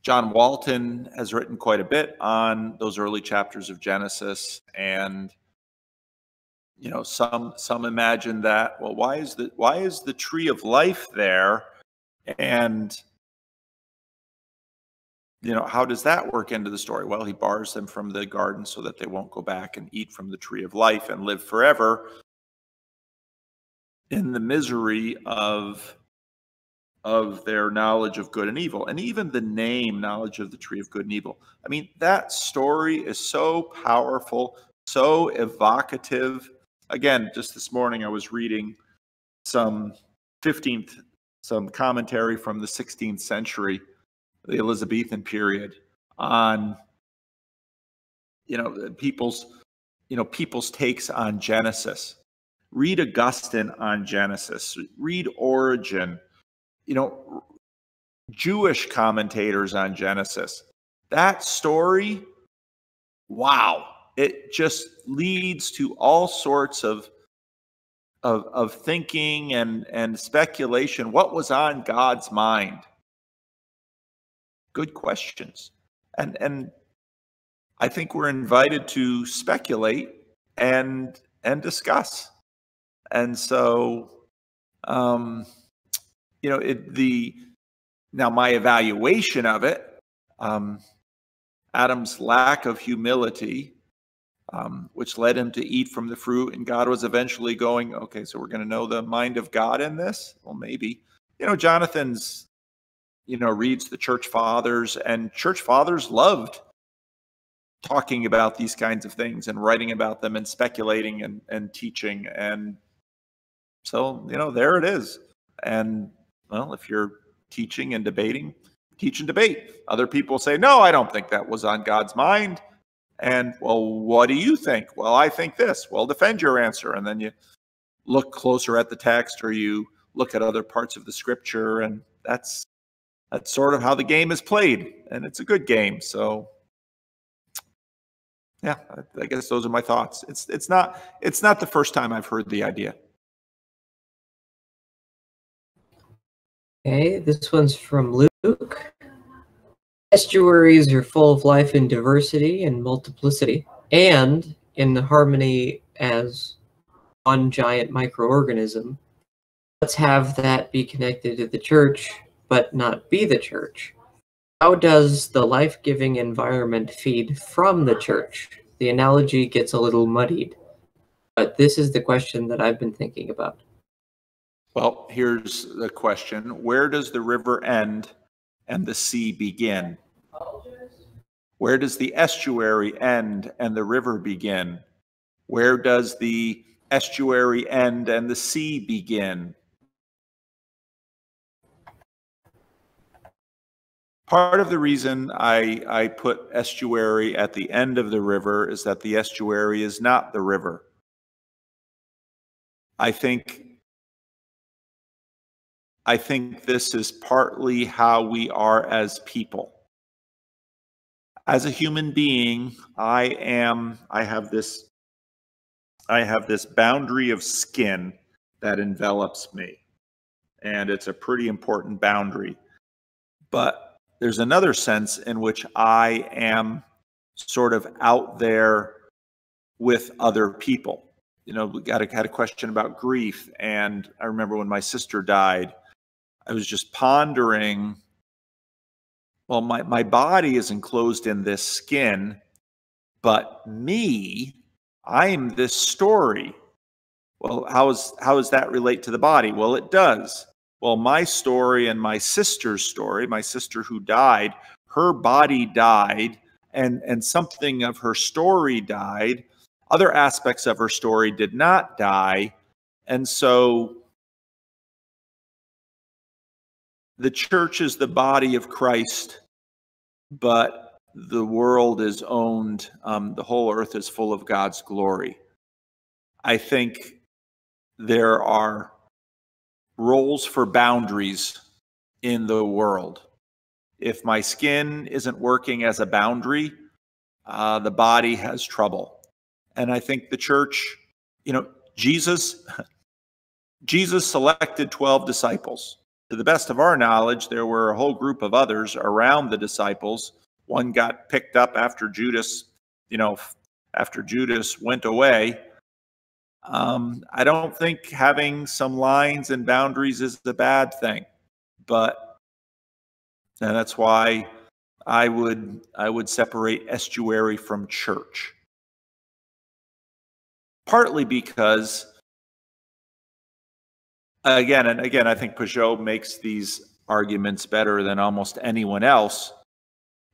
John Walton has written quite a bit on those early chapters of Genesis, and you know, some imagine that, well, why is the tree of life there, and you know, how does that work into the story? Well, he bars them from the garden so that they won't go back and eat from the tree of life and live forever in the misery of their knowledge of good and evil. And even the name, knowledge of the tree of good and evil. I mean, that story is so powerful, so evocative. Again, just this morning I was reading some commentary from the 16th century, the Elizabethan period, on people's takes on Genesis. Read Augustine on Genesis. Read Origen. Jewish commentators on Genesis. That story, wow, it just leads to all sorts of thinking and speculation. What was on God's mind? Good questions. And I think we're invited to speculate and discuss. And so, you know, now my evaluation of it, Adam's lack of humility, which led him to eat from the fruit, and God was eventually going, okay, so we're going to know the mind of God in this? Well, maybe. You know, Jonathan's, you know, reads the church fathers, and church fathers loved talking about these kinds of things and writing about them and speculating and teaching. And so, you know, there it is. And well, if you're teaching and debating, teach and debate. Other people say, no, I don't think that was on God's mind. And well, what do you think? Well, I think this. Well, defend your answer. And then you look closer at the text, or you look at other parts of the scripture, and that's sort of how the game is played, and it's a good game. So yeah, I guess those are my thoughts. It's not the first time I've heard the idea. Okay, this one's from Luke. Estuaries are full of life and diversity and multiplicity, and in harmony as one giant microorganism. Let's have that be connected to the church, but not be the church. How does the life-giving environment feed from the church? The analogy gets a little muddied, but this is the question that I've been thinking about. Well, here's the question. Where does the river end and the sea begin? Where does the estuary end and the river begin? Where does the estuary end and the sea begin? Part of the reason I put estuary at the end of the river is that the estuary is not the river. I think this is partly how we are as people. As a human being, I have this boundary of skin that envelops me, and it's a pretty important boundary. But there's another sense in which I am sort of out there with other people. You know, we had a question about grief, and I remember when my sister died, I was just pondering, well, my body is enclosed in this skin, but me, I'm this story. Well, how does that relate to the body? Well, it does. Well, my story and my sister's story, my sister who died, her body died, and something of her story died. Other aspects of her story did not die. And so the church is the body of Christ, but the world is owned, the whole earth is full of God's glory. I think there are roles for boundaries in the world. If my skin isn't working as a boundary, the body has trouble. And I think the church, you know, Jesus selected 12 disciples. To the best of our knowledge, there were a whole group of others around the disciples. One got picked up after Judas, went away. I don't think having some lines and boundaries is a bad thing, but and that's why I would separate estuary from church. Partly because, again, I think Peugeot makes these arguments better than almost anyone else.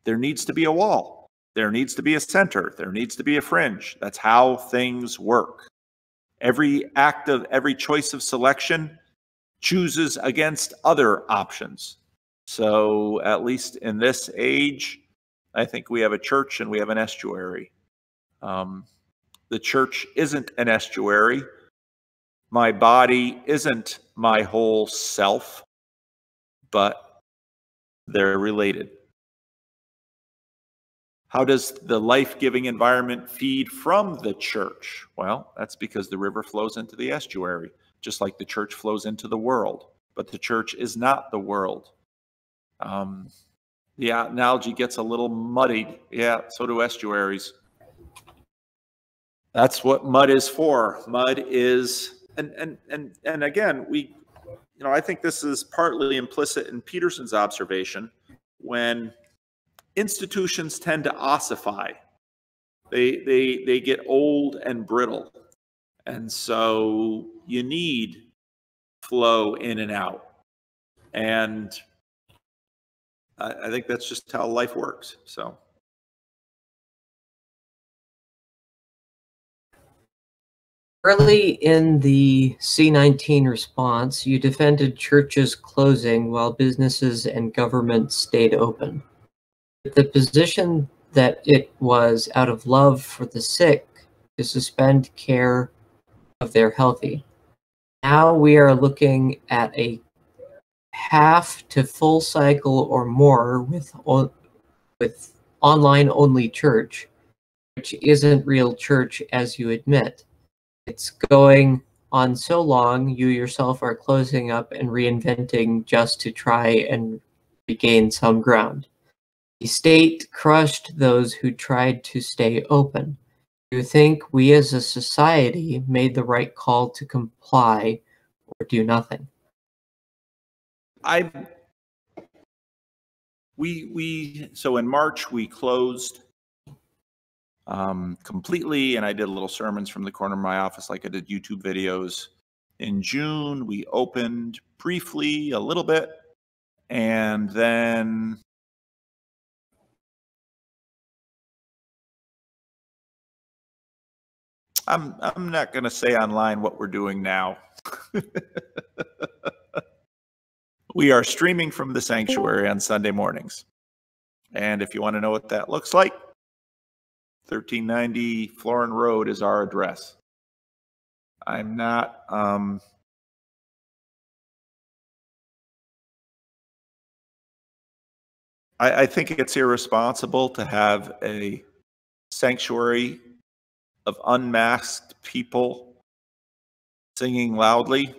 There needs to be a wall. There needs to be a center. There needs to be a fringe. That's how things work. Every choice of selection chooses against other options. So at least in this age, I think we have a church and we have an estuary. The church isn't an estuary. My body isn't my whole self, but they're related. How does the life-giving environment feed from the church? Well, that's because the river flows into the estuary, just like the church flows into the world. But the church is not the world. The analogy gets a little muddied. Yeah, so do estuaries. That's what mud is for. Mud is, and again, I think this is partly implicit in Peterson's observation. When institutions tend to ossify, they get old and brittle, and so you need flow in and out. And I think that's just how life works. So. Early in the C-19 response, you defended churches closing while businesses and governments stayed open. The position that it was out of love for the sick to suspend care of their healthy. Now we are looking at a half to full cycle or more with online-only church, which isn't real church as you admit. It's going on so long, you yourself are closing up and reinventing just to try and regain some ground. The state crushed those who tried to stay open. Do you think we as a society made the right call to comply or do nothing? So in March we closed completely, and I did little sermons from the corner of my office, like I did YouTube videos. In June we opened briefly a little bit, and then I'm not going to say online what we're doing now. We are streaming from the sanctuary on Sunday mornings. And if you want to know what that looks like, 1390 Florin Road is our address. I'm not I think it's irresponsible to have a sanctuary of unmasked people singing loudly.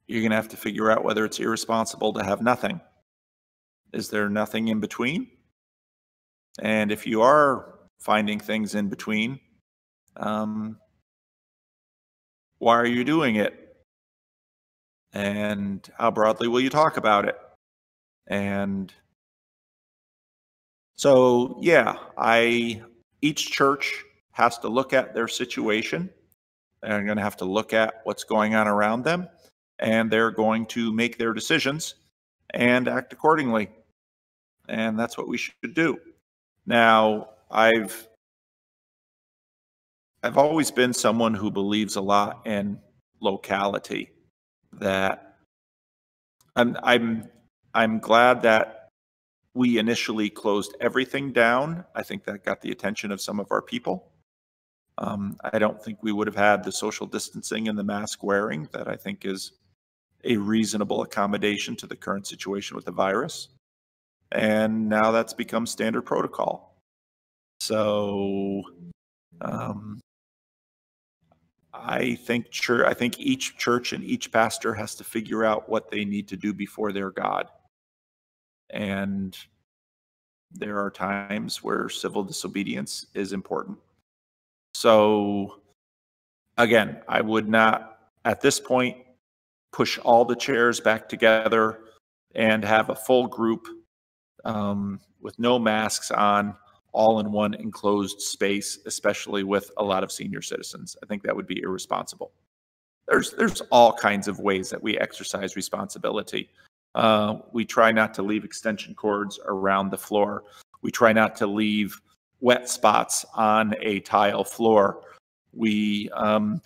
You're going to have to figure out whether it's irresponsible to have nothing. Is there nothing in between? And if you are finding things in between, why are you doing it? And how broadly will you talk about it? And so, yeah, each church has to look at their situation. They're going to have to look at what's going on around them, and they're going to make their decisions and act accordingly. And that's what we should do. Now, I've always been someone who believes a lot in locality. That I'm glad that we initially closed everything down. I think that got the attention of some of our people. I don't think we would have had the social distancing and the mask wearing that I think is a reasonable accommodation to the current situation with the virus. And now that's become standard protocol. So I think each church and each pastor has to figure out what they need to do before their God. And there are times where civil disobedience is important. So again, I would not, at this point, push all the chairs back together and have a full group with no masks on, all in one enclosed space, especially with a lot of senior citizens. I think that would be irresponsible. There's all kinds of ways that we exercise responsibility. We try not to leave extension cords around the floor. We try not to leave wet spots on a tile floor. We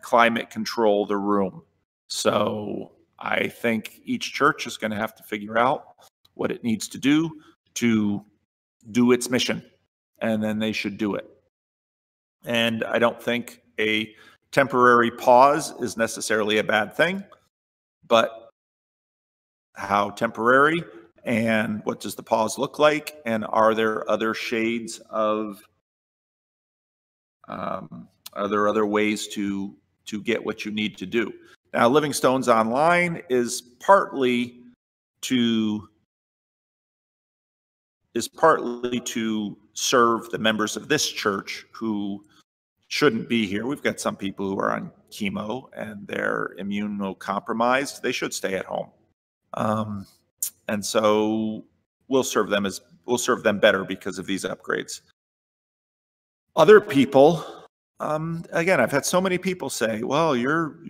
climate control the room. So I think each church is going to have to figure out what it needs to do its mission, and then they should do it. And I don't think a temporary pause is necessarily a bad thing, but how temporary, and what does the pause look like, and are there other shades of are there other ways to get what you need to do? Now, Living Stones Online is partly partly to serve the members of this church who shouldn't be here. We've got some people who are on chemo and they're immunocompromised. They should stay at home. And so we'll serve them better because of these upgrades. Other people, again, I've had so many people say, well, you're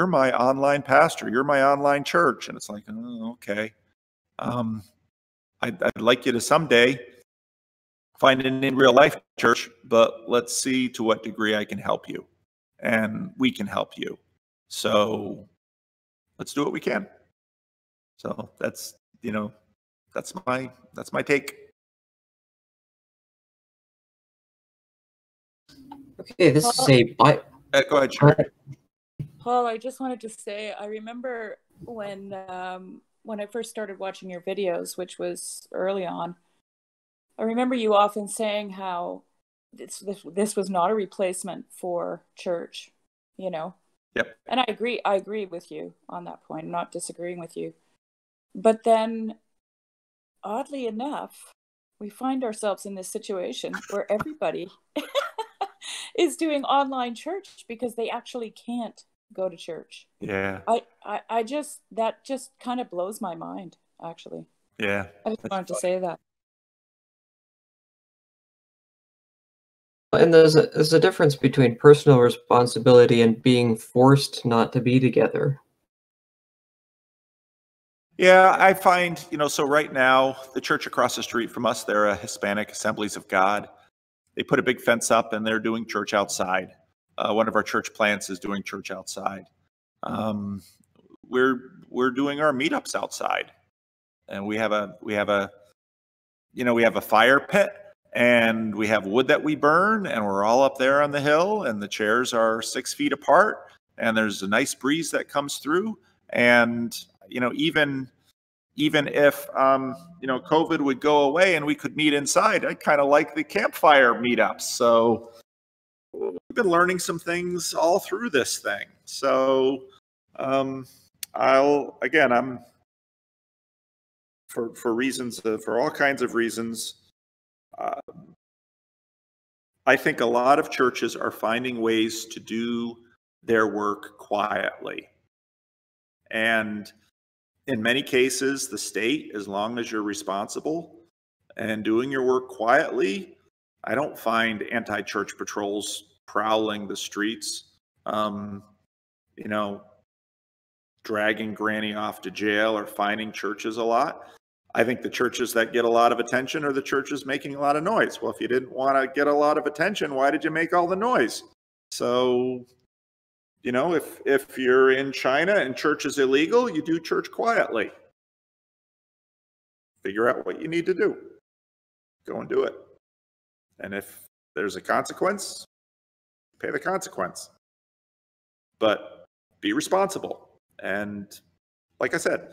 my online pastor, you're my online church. And it's like, oh, okay. I'd like you to someday find an in real life church, but let's see to what degree I can help you and we can help you. So let's do what we can. So that's my take. Okay, this is a go ahead, Sharon. Paul, I just wanted to say, I remember when I first started watching your videos, which was early on, I remember you often saying how this was not a replacement for church, you know? Yep. And I agree with you on that point. I'm not disagreeing with you. But then, oddly enough, we find ourselves in this situation where everybody is doing online church because they actually can't go to church. Yeah. That just kind of blows my mind, actually. Yeah. I just wanted to say that. And there's a difference between personal responsibility and being forced not to be together. Yeah, I find, so right now, the church across the street from us, they're a Hispanic Assemblies of God. They put a big fence up and they're doing church outside. One of our church plants is doing church outside. We're doing our meetups outside, and we have a fire pit, and we have wood that we burn, and we're all up there on the hill, and the chairs are 6 feet apart, and there's a nice breeze that comes through, and even if COVID would go away and we could meet inside, I kind of like the campfire meetups. So we've been learning some things all through this thing. So I'm for reasons, for all kinds of reasons. I think a lot of churches are finding ways to do their work quietly. And in many cases, the state, as long as you're responsible and doing your work quietly, I don't find anti-church patrols prowling the streets, dragging granny off to jail or fining churches a lot. I think the churches that get a lot of attention are the churches making a lot of noise. Well, if you didn't want to get a lot of attention, why did you make all the noise? So, if you're in China and church is illegal, you do church quietly. Figure out what you need to do. Go and do it. And if there's a consequence, pay the consequence. But be responsible. And like I said,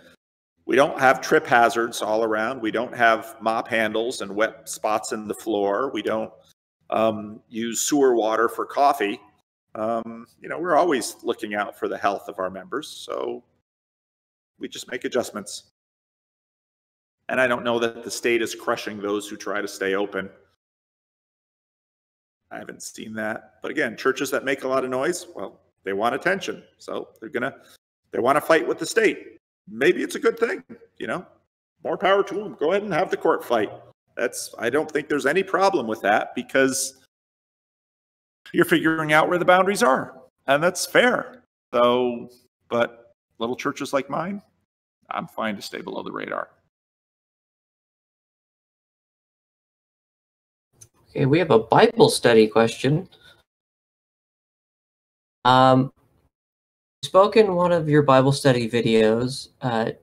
we don't have trip hazards all around. We don't have mop handles and wet spots in the floor. We don't use sewer water for coffee. We're always looking out for the health of our members. So we just make adjustments. And I don't know that the state is crushing those who try to stay open. I haven't seen that. But again, churches that make a lot of noise, well, they want attention. So they want to fight with the state. Maybe it's a good thing, more power to them. Go ahead and have the court fight. I don't think there's any problem with that, because you're figuring out where the boundaries are, and that's fair. So, but little churches like mine, I'm fine to stay below the radar. Okay, we have a Bible study question. Spoke in one of your Bible study videos,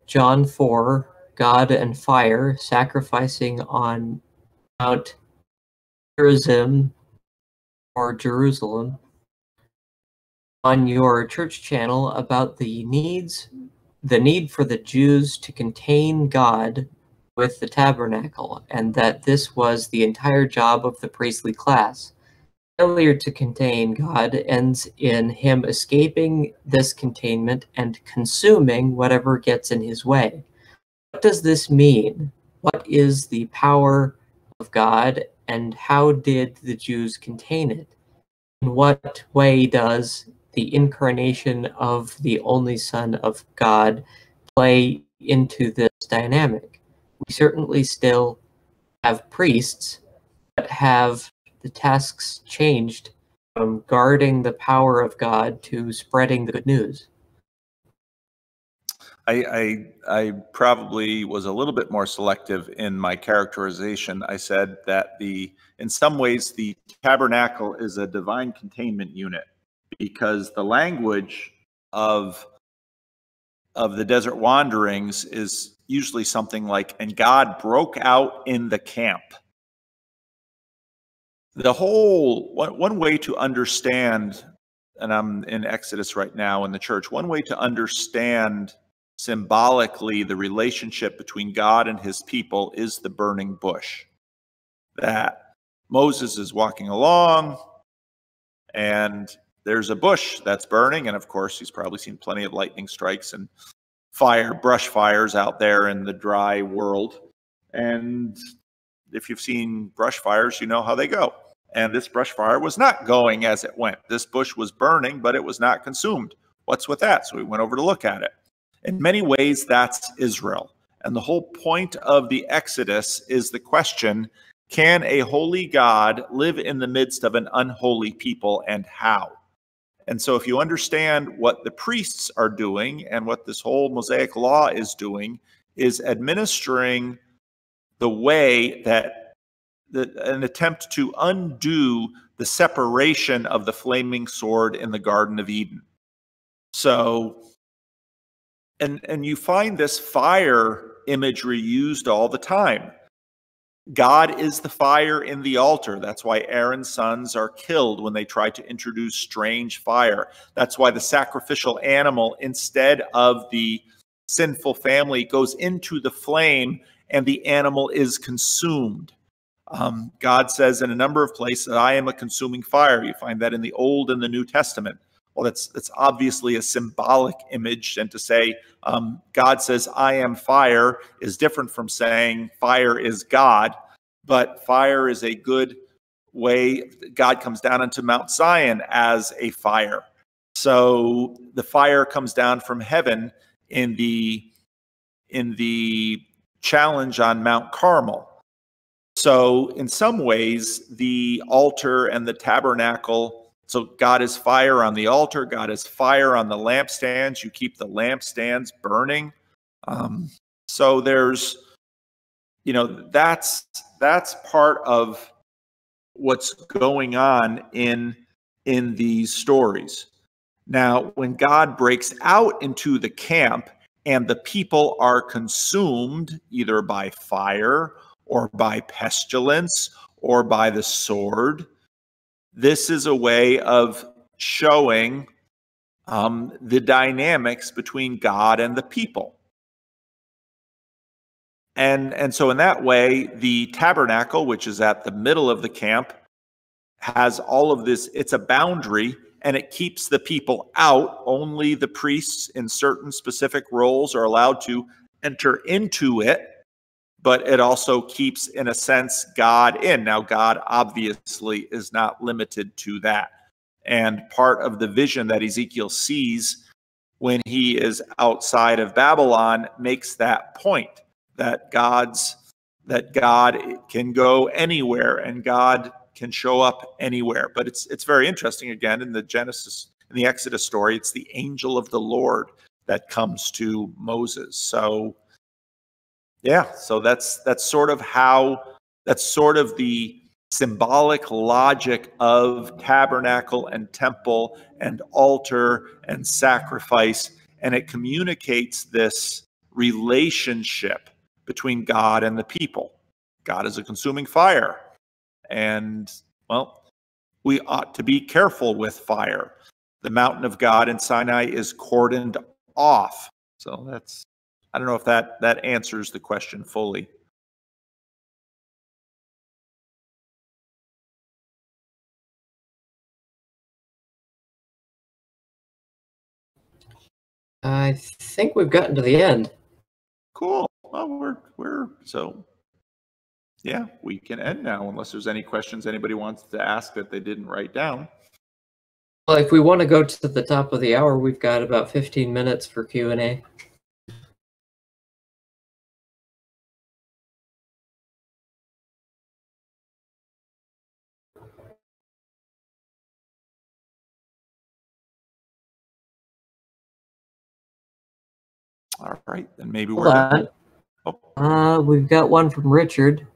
John 4, God and fire sacrificing on Mount Gerizim or Jerusalem on your church channel about the need for the Jews to contain God with the tabernacle, and that this was the entire job of the priestly class. Failure to contain God ends in him escaping this containment and consuming whatever gets in his way. what does this mean? What is the power of God, and how did the Jews contain it? In what way does the incarnation of the only Son of God play into this dynamic? We certainly still have priests, but have the tasks changed from guarding the power of God to spreading the good news? I probably was a little bit more selective in my characterization. I said that in some ways the tabernacle is a divine containment unit, because the language of the desert wanderings is usually something like, and God broke out in the camp. The whole one way to understand, and I'm in Exodus right now in the church, one way to understand symbolically the relationship between God and his people is the burning bush. That Moses is walking along and there's a bush that's burning, and of course he's probably seen plenty of lightning strikes and brush fires out there in the dry world. And if you've seen brush fires, you know how they go. And this brush fire was not going as it went. This bush was burning, but it was not consumed. What's with that? So we went over to look at it. In many ways, that's Israel. And the whole point of the Exodus is the question, can a holy God live in the midst of an unholy people, and how? And so if you understand what the priests are doing and what this whole Mosaic law is doing, is administering the way that an attempt to undo the separation of the flaming sword in the Garden of Eden. So, and you find this fire imagery used all the time. God is the fire in the altar. That's why Aaron's sons are killed when they try to introduce strange fire. That's why the sacrificial animal, instead of the sinful family, goes into the flame and the animal is consumed. God says in a number of places that I am a consuming fire. You find that in the Old and the New Testament. Well, that's obviously a symbolic image, and to say God says I am fire is different from saying fire is God, but fire is a good way. God comes down into Mount Zion as a fire. So the fire comes down from heaven in the challenge on Mount Carmel. So in some ways, the altar and the tabernacle, so God is fire on the altar, God is fire on the lampstands. You keep the lampstands burning. So there's, that's part of what's going on in these stories. Now, when God breaks out into the camp and the people are consumed either by fire or by pestilence, or by the sword, this is a way of showing the dynamics between God and the people. And so in that way, the tabernacle, which is at the middle of the camp, has all of this. It's a boundary, and it keeps the people out. Only the priests in certain specific roles are allowed to enter into it. But it also keeps, in a sense, God in. Now, God obviously is not limited to that. And part of the vision that Ezekiel sees when he is outside of Babylon makes that point, that God can go anywhere and God can show up anywhere. But it's very interesting, again, in the Exodus story, it's the angel of the Lord that comes to Moses. So yeah, so that's sort of the symbolic logic of tabernacle and temple and altar and sacrifice, and it communicates this relationship between God and the people. God is a consuming fire, and well, we ought to be careful with fire. The mountain of God in Sinai is cordoned off. So I don't know if that answers the question fully. I think we've gotten to the end. Cool. well, we're so yeah, we can end now unless there's any questions anybody wants to ask that they didn't write down. Well, if we want to go to the top of the hour, we've got about 15 minutes for Q&A. All right, then maybe Hold we're on. done. Oh. We've got one from Richard.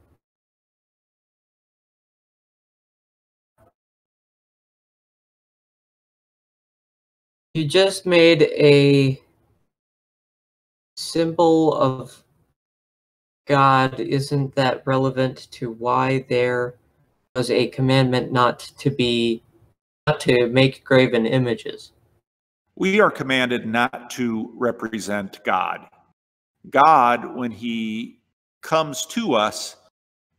You just made a symbol of God. Isn't that relevant to why there was a commandment not to make graven images? We are commanded not to represent God. God, when he comes to us,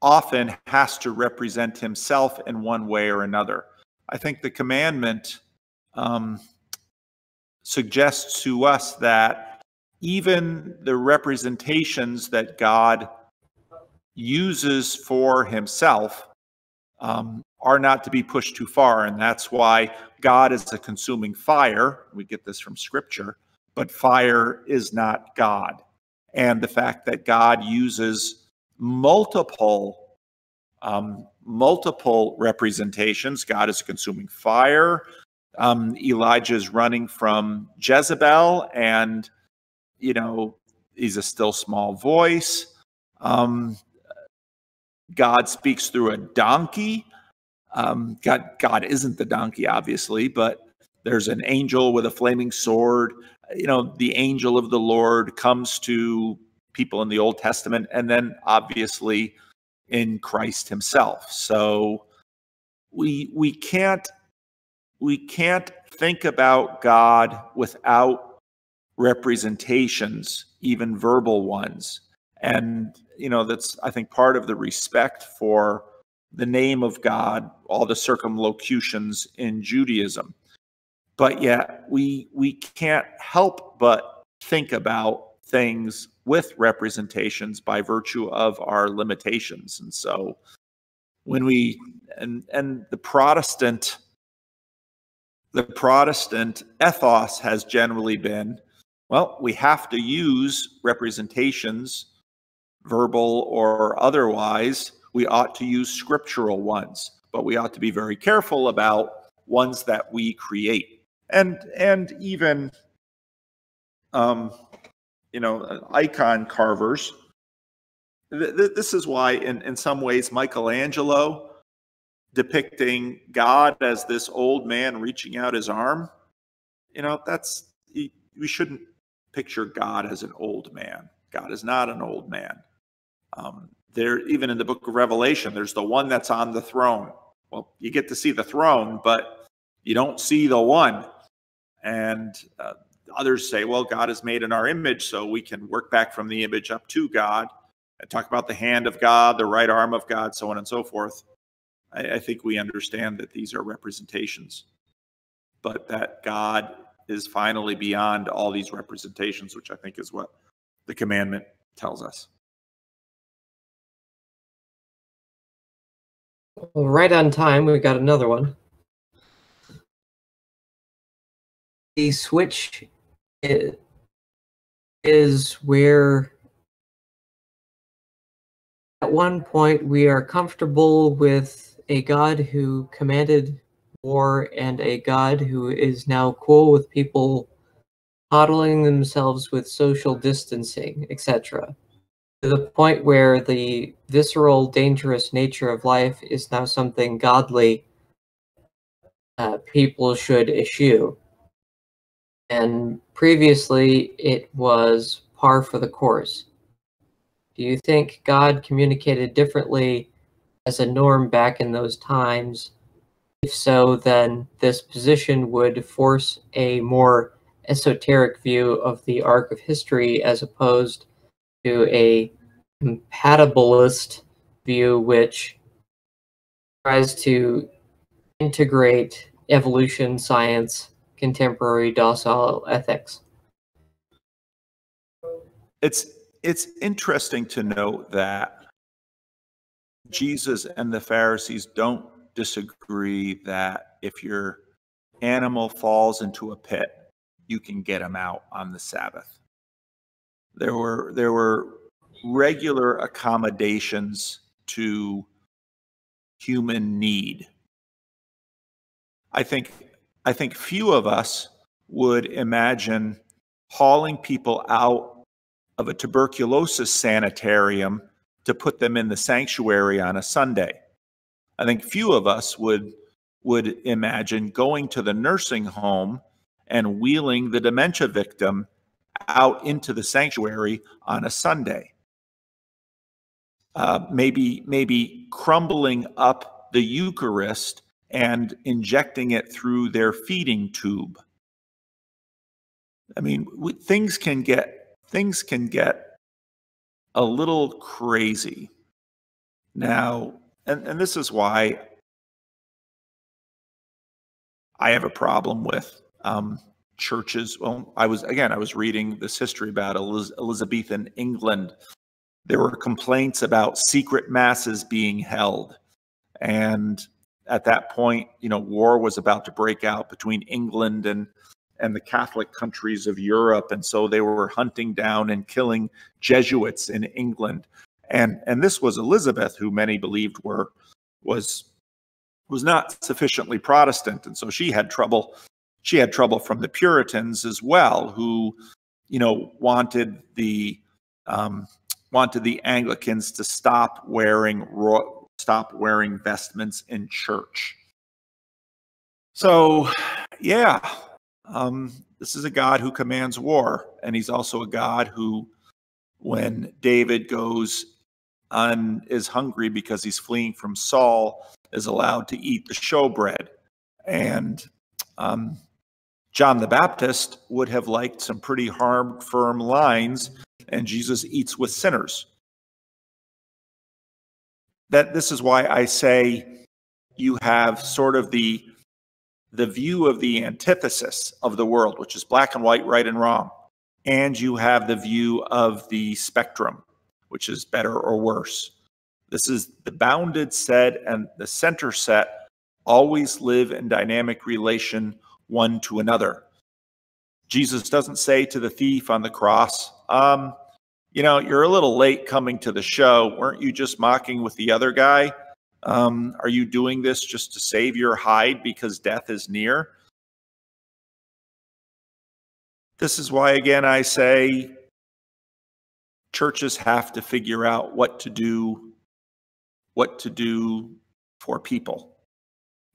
often has to represent himself in one way or another. I think the commandment suggests to us that even the representations that God uses for himself are not to be pushed too far. And that's why God is a consuming fire. We get this from Scripture, but fire is not God. And the fact that God uses multiple representations. God is a consuming fire. Elijah is running from Jezebel, and he's a still small voice. God speaks through a donkey. God isn't the donkey, obviously, but there's an angel with a flaming sword. The angel of the Lord comes to people in the Old Testament, and then obviously in Christ himself. So we can't think about God without representations, even verbal ones. And that's, I think, part of the respect for the name of God, all the circumlocutions in Judaism. But yet we can't help but think about things with representations by virtue of our limitations. And so when we and the Protestant ethos has generally been, well, we have to use representations, verbal or otherwise. We ought to use scriptural ones, but we ought to be very careful about ones that we create. And even icon carvers. This is why in some ways Michelangelo depicting God as this old man reaching out his arm, we shouldn't picture God as an old man. God is not an old man. Even in the book of Revelation, there's the one that's on the throne. Well, you get to see the throne, but you don't see the one. And others say, well, God is made in our image, so we can work back from the image up to God and talk about the hand of God, the right arm of God, so on and so forth. I think we understand that these are representations, but that God is finally beyond all these representations, which I think is what the commandment tells us. Well, right on time, we got another one. The switch is where at one point we are comfortable with a God who commanded war and a God who is now cool with people coddling themselves with social distancing, etc. To the point where the visceral, dangerous nature of life is now something godly people should eschew. And previously, it was par for the course. Do you think God communicated differently as a norm back in those times? If so, then this position would force a more esoteric view of the arc of history as opposed to a compatibilist view which tries to integrate evolution, science, contemporary docile ethics. It's it's interesting to note that Jesus and the Pharisees don't disagree that if your animal falls into a pit, you can get him out on the Sabbath. There were regular accommodations to human need. I think few of us would imagine hauling people out of a tuberculosis sanitarium to put them in the sanctuary on a Sunday. I think few of us would imagine going to the nursing home and wheeling the dementia victim out into the sanctuary on a Sunday. Maybe crumbling up the Eucharist and injecting it through their feeding tube. I mean, things can get a little crazy now, and this is why I have a problem with churches. Well, I was reading this history about Elizabethan England. There were complaints about secret masses being held, and at that point, war was about to break out between England and the Catholic countries of Europe, and so they were hunting down and killing Jesuits in England. And this was Elizabeth, who many believed was not sufficiently Protestant, and so she had trouble. She had trouble from the Puritans as well, who wanted the Anglicans to stop wearing vestments in church. So, yeah. This is a God who commands war, and he's also a God who, when David goes is hungry because he's fleeing from Saul, is allowed to eat the showbread. And John the Baptist would have liked some pretty hard, firm lines, and Jesus eats with sinners. This is why I say you have sort of the view of the antithesis of the world, which is black and white, right and wrong. And you have the view of the spectrum, which is better or worse. This is the bounded set and the center set always live in dynamic relation one to another. Jesus doesn't say to the thief on the cross, you're a little late coming to the show. Weren't you just mocking with the other guy? Are you doing this just to save your hide because death is near? This is why, again, I say churches have to figure out what to do for people.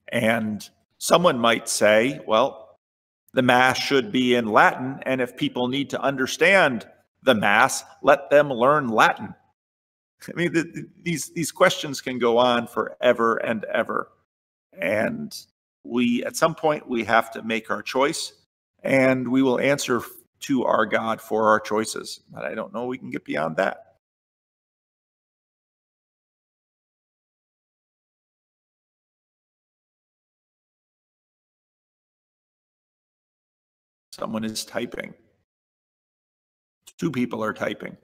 And someone might say, well, the Mass should be in Latin, and if people need to understand the Mass, let them learn Latin. I mean, these questions can go on forever and ever. And at some point, we have to make our choice, and we will answer to our God for our choices. But I don't know we can get beyond that. Someone is typing. Two people are typing.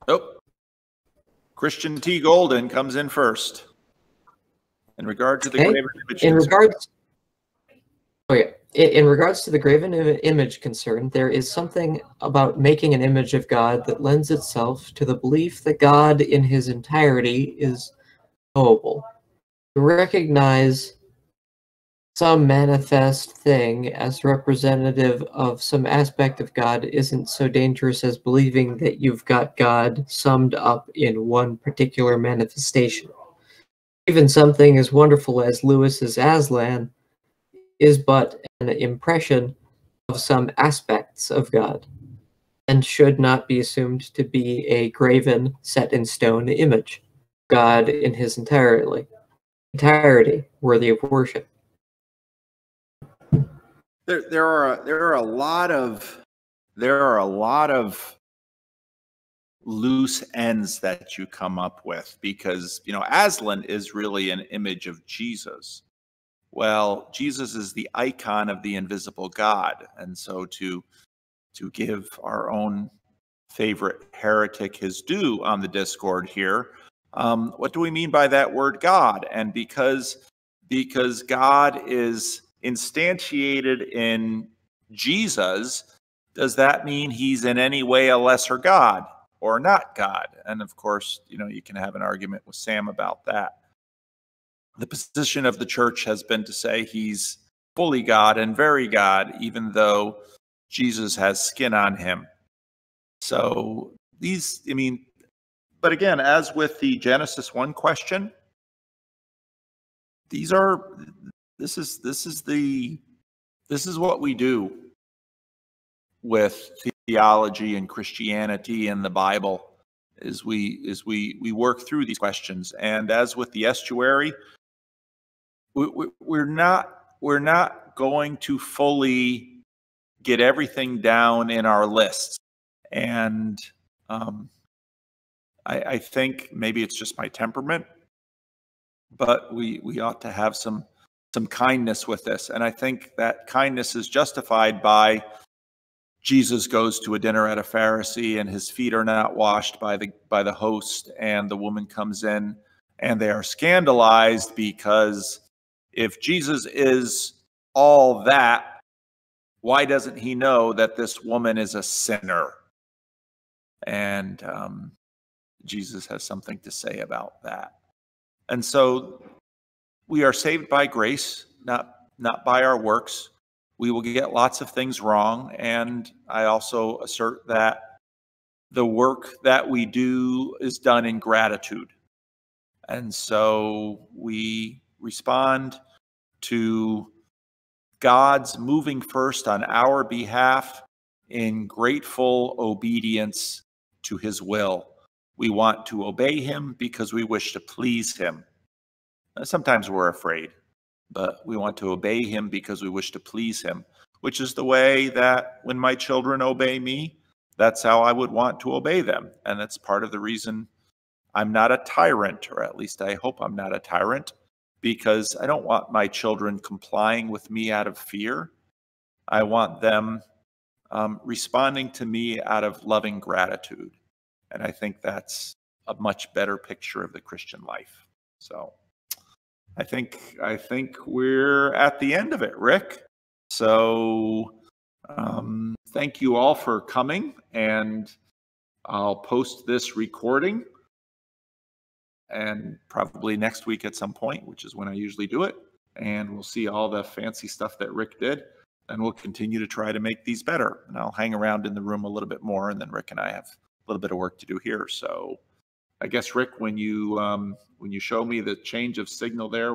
Oh, Christian T. Golden comes in first. In regard to the graven image. In regards to the graven image concern, there is something about making an image of God that lends itself to the belief that God in his entirety is knowable. To recognize some manifest thing as representative of some aspect of God isn't so dangerous as believing that you've got God summed up in one particular manifestation. Even something as wonderful as Lewis's Aslan is but an impression of some aspects of God, and should not be assumed to be a graven, set in stone image. God in his entirety worthy of worship. There are a lot of loose ends that you come up with, because Aslan is really an image of Jesus, Well, Jesus is the icon of the invisible God. And so to give our own favorite heretic his due on the Discord here, what do we mean by that word God? And because God is instantiated in Jesus, does that mean he's in any way a lesser God or not God? And of course, you can have an argument with Sam about that. The position of the church has been to say he's fully God and very God, even though Jesus has skin on him. So but again, as with the Genesis 1 question, this is what we do with theology and Christianity and the Bible, is we work through these questions. And as with the estuary, we're not going to fully get everything down in our lists. And I think maybe it's just my temperament, but we ought to have some kindness with this. And I think that kindness is justified by Jesus goes to a dinner at a Pharisee and his feet are not washed by the host, and the woman comes in and they are scandalized, because if Jesus is all that, why doesn't he know that this woman is a sinner? And Jesus has something to say about that. And so we are saved by grace, not by our works. We will get lots of things wrong. And I also assert that the work that we do is done in gratitude. And so we respond to God's moving first on our behalf in grateful obedience to his will. We want to obey him because we wish to please him. Sometimes we're afraid, but we want to obey him because we wish to please him, which is the way that when my children obey me, that's how I would want to obey them. And that's part of the reason I'm not a tyrant, or at least I hope I'm not a tyrant, because I don't want my children complying with me out of fear. I want them responding to me out of loving gratitude. And I think that's a much better picture of the Christian life. So I think we're at the end of it, Rick. So thank you all for coming, and I'll post this recording, and probably next week at some point, which is when I usually do it. And we'll see all the fancy stuff that Rick did, and we'll continue to try to make these better. And I'll hang around in the room a little bit more, and then Rick and I have a little bit of work to do here. So I guess, Rick, when you show me the change of signal there,